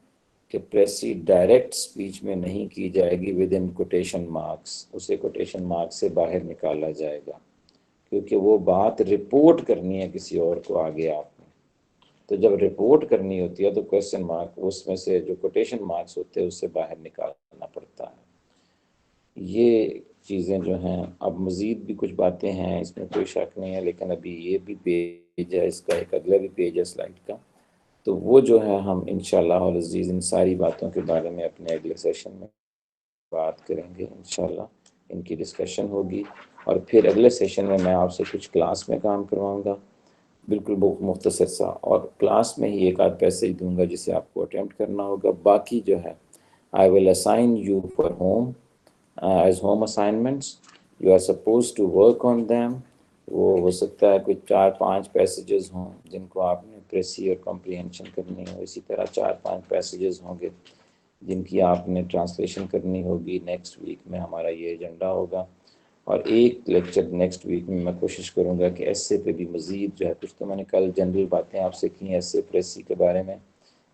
कि प्रेसी डायरेक्ट स्पीच में नहीं की जाएगी विद इन कोटेशन मार्क्स, उसे कोटेशन मार्क्स से बाहर निकाला जाएगा, क्योंकि वो बात रिपोर्ट करनी है किसी और को आगे आपने। तो जब रिपोर्ट करनी होती है तो क्वेश्चन मार्क उसमें से जो कोटेशन मार्क्स होते हैं उससे बाहर निकालना पड़ता है। ये चीज़ें जो हैं, अब मज़ीद भी कुछ बातें हैं, इसमें कोई शक नहीं है, लेकिन अभी ये भी पेज है, इसका एक अगला भी पेज है स्लाइड का। तो वो जो है हम इंशाल्लाह अल अज़ीज़ इन सारी बातों के बारे में अपने अगले सेशन में बात करेंगे इंशाल्लाह, इनकी डिस्कशन होगी। और फिर अगले सेशन में मैं आपसे कुछ क्लास में काम करवाऊँगा, बिल्कुल मुख्तसर सा, और क्लास में ही एक आध पैसे ही दूंगा जिसे आपको अटेम्प्ट करना होगा। बाकी जो है I will assign you for home as home assignments, you are suppose to work on them. वो हो सकता है कोई 4-5 पैसेजेस हों जिनको आपने प्रेसी और कॉम्प्रिहेंशन करनी हो, इसी तरह 4-5 पैसेजेस होंगे जिनकी आपने ट्रांसलेशन करनी होगी। नेक्स्ट वीक में हमारा ये एजेंडा होगा। और एक लेक्चर नेक्स्ट वीक में मैं कोशिश करूंगा कि एसए पे भी मज़ीद जो है, कुछ तो मैंने कल जनरल बातें आपसे की एसए प्रेसी के बारे में,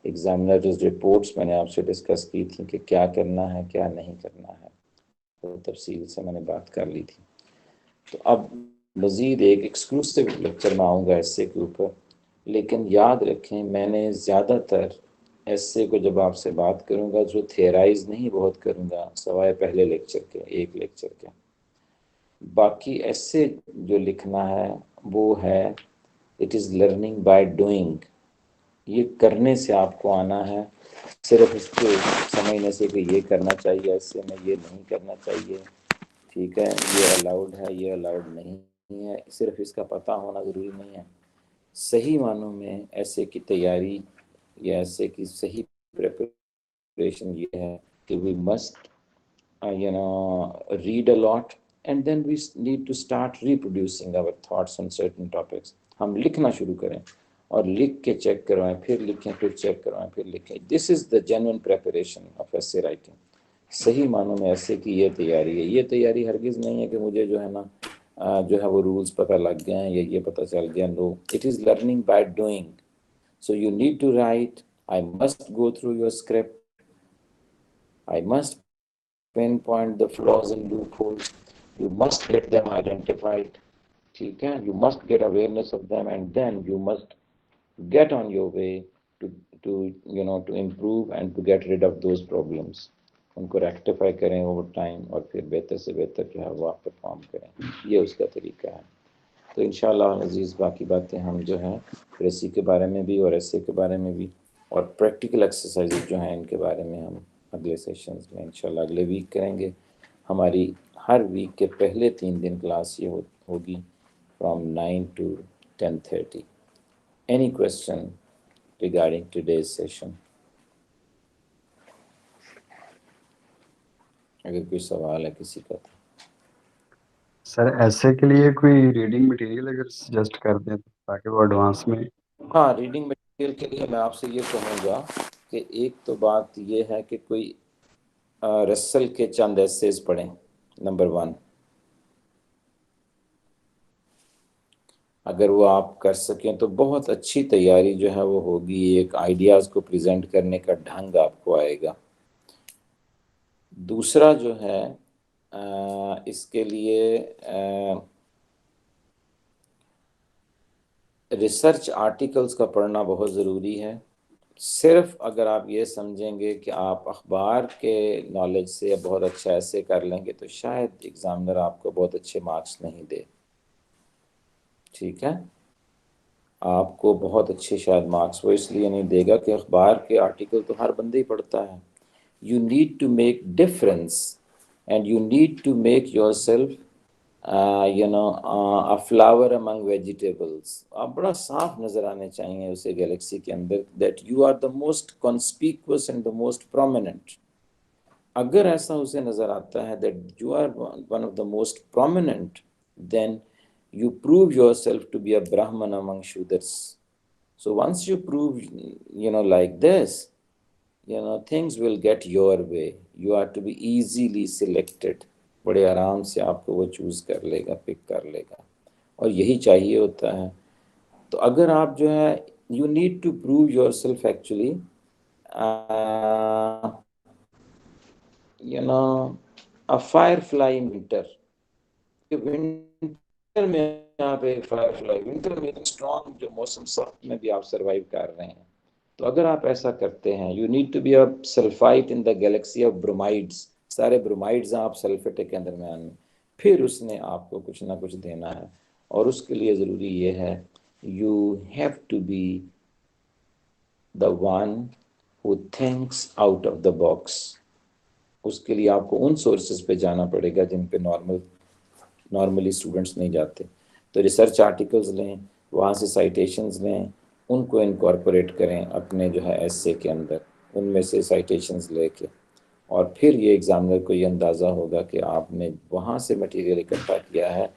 एग्जामिनर्स रिपोर्ट्स मैंने आपसे डिस्कस की थी कि क्या करना है क्या नहीं करना है, तो तफसील से मैंने बात कर ली थी। तो अब मज़ीद एक एक्सक्लूसिव लेक्चर में आऊँगा एसए के ऊपर। लेकिन याद रखें, मैंने ज़्यादातर एसए को जब आपसे बात करूँगा जो थियराइज नहीं बहुत करूँगा, सवाए पहले लेक्चर के, एक लेक्चर के। बाकी एसए जो लिखना है वो है it is learning by doing, ये करने से आपको आना है, सिर्फ इसको समझने से कि ये करना चाहिए एसए में, ये नहीं करना चाहिए, ठीक है, ये अलाउड है, ये अलाउड नहीं है, सिर्फ इसका पता होना ज़रूरी नहीं है। सही मानों में एसए की तैयारी या एसए की सही प्रिपरेशन ये है कि we must read a lot, and then we need to start reproducing our thoughts on certain topics. हम लिखना शुरू करें और लिख के चेक करवाएं, फिर लिखें, फिर चेक करवाएं, फिर लिखें। This is the genuine preparation of essay writing. सही मानों में एसे की ये तैयारी है। ये तैयारी हरगिज़ नहीं है कि मुझे जो है ना जो है वो रूल्स पता लग गए हैं या ये पता चल गया। No, it is learning by doing. So you need to write, I must go through your script, I must pinpoint the flaws and loopholes. You must get them identified. ठीक है, you must get awareness of them, and then you must get on your way to to improve and to get rid of those problems. उनको rectify करें over time और फिर बेहतर से बेहतर जो है वो आप परफॉर्म करें। ये उसका तरीका है। तो इंशाल्लाह अज़ीज़ बाकी बातें हम जो है प्रेसी के बारे में भी और एसए के बारे में भी और प्रैक्टिकल एक्सरसाइज जो हैं इनके बारे में हम अगले सेशंस में इंशाल्लाह अगले वीक करेंगे। हमारी हर वीक के पहले 3 दिन क्लास ये होगी from 9 to 10:30। Any question regarding today's session? अगर कोई सवाल है किसी का तो। सर ऐसे के लिए कोई रीडिंग मटेरियल अगर सजेस्ट कर दें ताकि वो एडवांस में। हाँ, रीडिंग मटेरियल के लिए मैं आपसे ये कहूँगा कि एक तो बात ये है कि कोई रसल के चंद एसेज पढ़ें, नंबर 1। अगर वो आप कर सकें तो बहुत अच्छी तैयारी जो है वो होगी, एक आइडियाज़ को प्रेजेंट करने का ढंग आपको आएगा। दूसरा जो है इसके लिए रिसर्च आर्टिकल्स का पढ़ना बहुत ज़रूरी है, सिर्फ अगर आप ये समझेंगे कि आप अखबार के नॉलेज से बहुत अच्छा ऐसे कर लेंगे तो शायद एग्जामिनर आपको बहुत अच्छे मार्क्स नहीं दे। ठीक है, आपको बहुत अच्छे शायद मार्क्स वो इसलिए नहीं देगा कि अखबार के आर्टिकल तो हर बंदे ही पढ़ता है। You need to make difference and you need to make yourself a flower among vegetables। आप बड़ा साफ नजर आने चाहिए उसे गैलेक्सी के अंदर, that you are the most conspicuous and the most prominent। अगर ऐसा उसे नजर आता है that you are one of the most prominent, then you prove yourself to be a Brahman among Shudras। So once you prove, like this, things will get your way। You are to be easily selected। बड़े आराम से आपको वो choose कर लेगा, pick कर लेगा, और यही चाहिए होता है। तो अगर आप जो है, you need to prove yourself actually, a firefly in winter. Winter में आप एक फायर फ्लाई, विंटर में स्ट्रॉन्ग जो मौसम सख्त में भी आप सरवाइव कर रहे हैं। तो अगर आप ऐसा करते हैं, you need to be a sulphite in the galaxy of bromides. सारे ब्रोमाइड्स आप सल्फेट के अंदर में आने, फिर उसने आपको कुछ ना कुछ देना है। और उसके लिए ज़रूरी ये है, you have to be the one who thinks out of the box. उसके लिए आपको उन सोर्सेज पे जाना पड़ेगा जिन पे नॉर्मली स्टूडेंट्स नहीं जाते। तो रिसर्च आर्टिकल्स लें, वहाँ से साइटेशंस लें, उनको इनकॉर्पोरेट करें अपने जो है एस्से के अंदर, उनमें से साइटेशंस लेके, और फिर ये एग्जामिनर को ये अंदाज़ा होगा कि आपने वहाँ से मटेरियल इकट्ठा किया है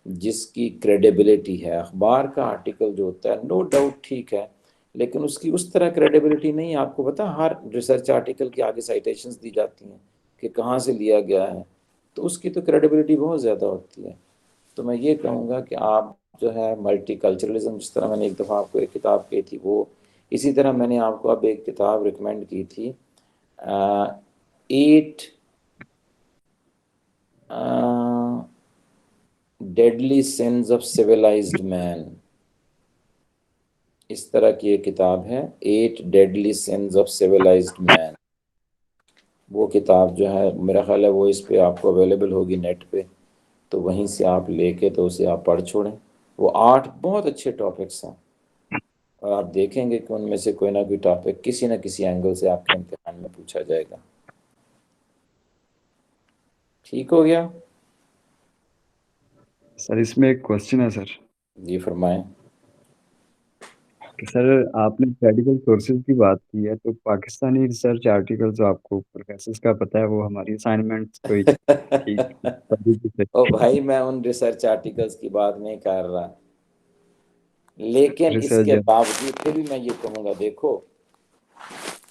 जिसकी क्रेडिबिलिटी है। अखबार का आर्टिकल जो होता है नो डाउट ठीक है, लेकिन उसकी उस तरह क्रेडिबिलिटी नहीं। आपको पता, हर रिसर्च आर्टिकल के आगे साइटेशंस दी जाती हैं कि कहाँ से लिया गया है, तो उसकी तो क्रेडिबिलिटी बहुत ज़्यादा होती है। तो मैं ये कहूँगा कि आप जो है मल्टीकल्चरलिज्म, जिस तरह मैंने एक दफ़ा आपको एक किताब कही थी, वो इसी तरह मैंने आपको अब एक किताब रिकमेंड की थी, 8 deadly sins of civilised man. इस तरह की एक किताब है, 8 deadly sins of civilised man. वो किताब जो है, मेरा ख्याल है वो इस पे आपको अवेलेबल होगी नेट पे, तो वहीं से आप लेके तो उसे आप पढ़ छोड़ें। वो 8 बहुत अच्छे टॉपिक्स हैं, और आप देखेंगे कि उनमें से कोई ना कोई टॉपिक किसी न किसी एंगल से आपके इम्तिहान में पूछा जाएगा। ठीक हो गया? सर इसमें एक क्वेश्चन है सर, जी फरमाएं। कि सर आपने क्रेडिबल सोर्सेज की बात की है, तो पाकिस्तानी रिसर्च आर्टिकल जो आपको प्रोफेसर का पता है, वो हमारी असाइनमेंट कोई ठीक तरीके से ओ भाई, मैं उन रिसर्च आर्टिकल्स की बात नहीं कर रहा, लेकिन इसके रिसर्च बावजूद फिर भी मैं ये कहूँगा, देखो,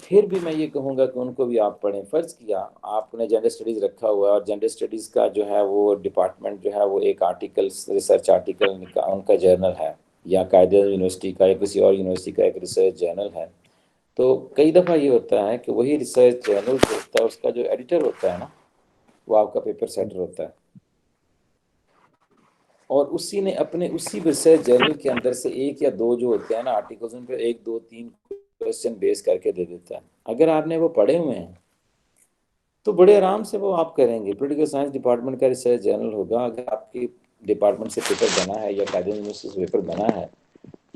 फिर भी मैं ये कहूँगा कि उनको भी आप पढ़ें। फ़र्ज़ किया आपने जेंडर स्टडीज़ रखा हुआ है, और जेंडर स्टडीज़ का जो है वो डिपार्टमेंट जो है वो एक आर्टिकल, रिसर्च आर्टिकल उनका जर्नल है, या कायदे यूनिवर्सिटी का या किसी और यूनिवर्सिटी का एक रिसर्च जर्नल है। तो कई दफ़ा ये होता है कि वही रिसर्च जर्नल जो होता है, उसका जो एडिटर होता है ना, वो आपका पेपर सेटर होता है, और उसी ने अपने उसी रिसर्च जर्नल के अंदर से एक या दो जो होते हैं ना आर्टिकल्स, उन पर 1 2 3 क्वेश्चन बेस करके दे देता है। अगर आपने वो पढ़े हुए हैं तो बड़े आराम से वो आप करेंगे। पॉलिटिकल साइंस डिपार्टमेंट का रिसर्च जर्नल होगा, अगर आपकी डिपार्टमेंट से पेपर बना है, या कायदे यूनिवर्सिटी से पेपर बना है,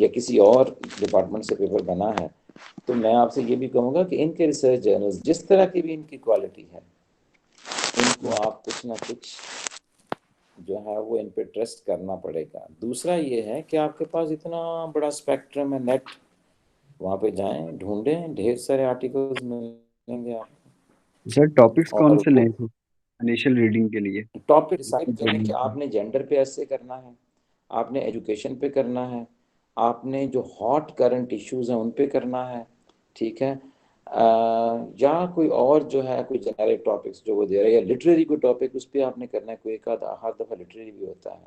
या किसी और डिपार्टमेंट से पेपर बना है, तो मैं आपसे ये भी कहूँगा कि इनके रिसर्च जर्नल्स जिस तरह की भी इनकी क्वालिटी है, इनको आप कुछ ना कुछ जो है वो इन पे ट्रस्ट करना पड़ेगा। दूसरा ये है कि आपके पास इतना बड़ा स्पेक्ट्रम है, नेट, वहाँ पे जाएं, ढूंढें, ढेर सारे आर्टिकल्स मिलेंगे आपको। सर टॉपिक्स कौन और से वो लें इनिशियल रीडिंग के लिए? टॉपिक डिसाइड करें कि आपने जेंडर पे ऐसे करना है, आपने एजुकेशन पे करना है, आपने जो हॉट करंट इश्यूज हैं उन पे करना है, ठीक है, या कोई और जो है कोई जेनरिक टॉपिक्स जो वो दे रहे हैं, या लिटरेरी कोई टॉपिक उस पर आपने करना है, कोई एक आधा हर दफ़ा लिटरेरी भी होता है।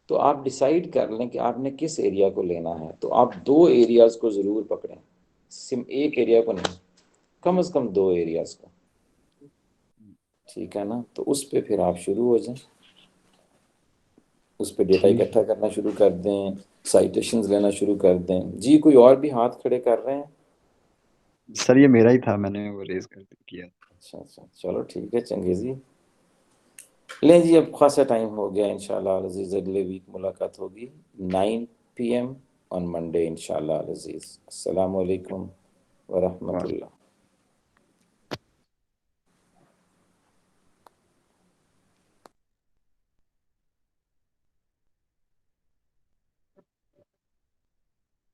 तो आप डिसाइड कर लें कि आपने किस एरिया को लेना है। तो आप 2 एरियाज को ज़रूर पकड़ें, एक एरिया को नहीं, कम से कम 2 एरियाज को, ठीक है ना। तो उस पे फिर आप शुरू हो जाएं, उस पे डेटा ठीक। इकट्ठा करना शुरू कर दें, साइटेशंस लेना शुरू कर दें। जी कोई और भी हाथ खड़े कर रहे हैं? सर ये मेरा ही था, मैंने वो रेज कर किया। अच्छा अच्छा, चलो ठीक है चंगेज़ जी। लें जी, अब खासा टाइम हो गया, इंशाल्लाह अज़ीज़ अगले वीक मुलाकात होगी 9 PM ऑन मंडे इंशाल्लाह अज़ीज़। अस्सलामु अलैकुम व रहमतुल्लाह।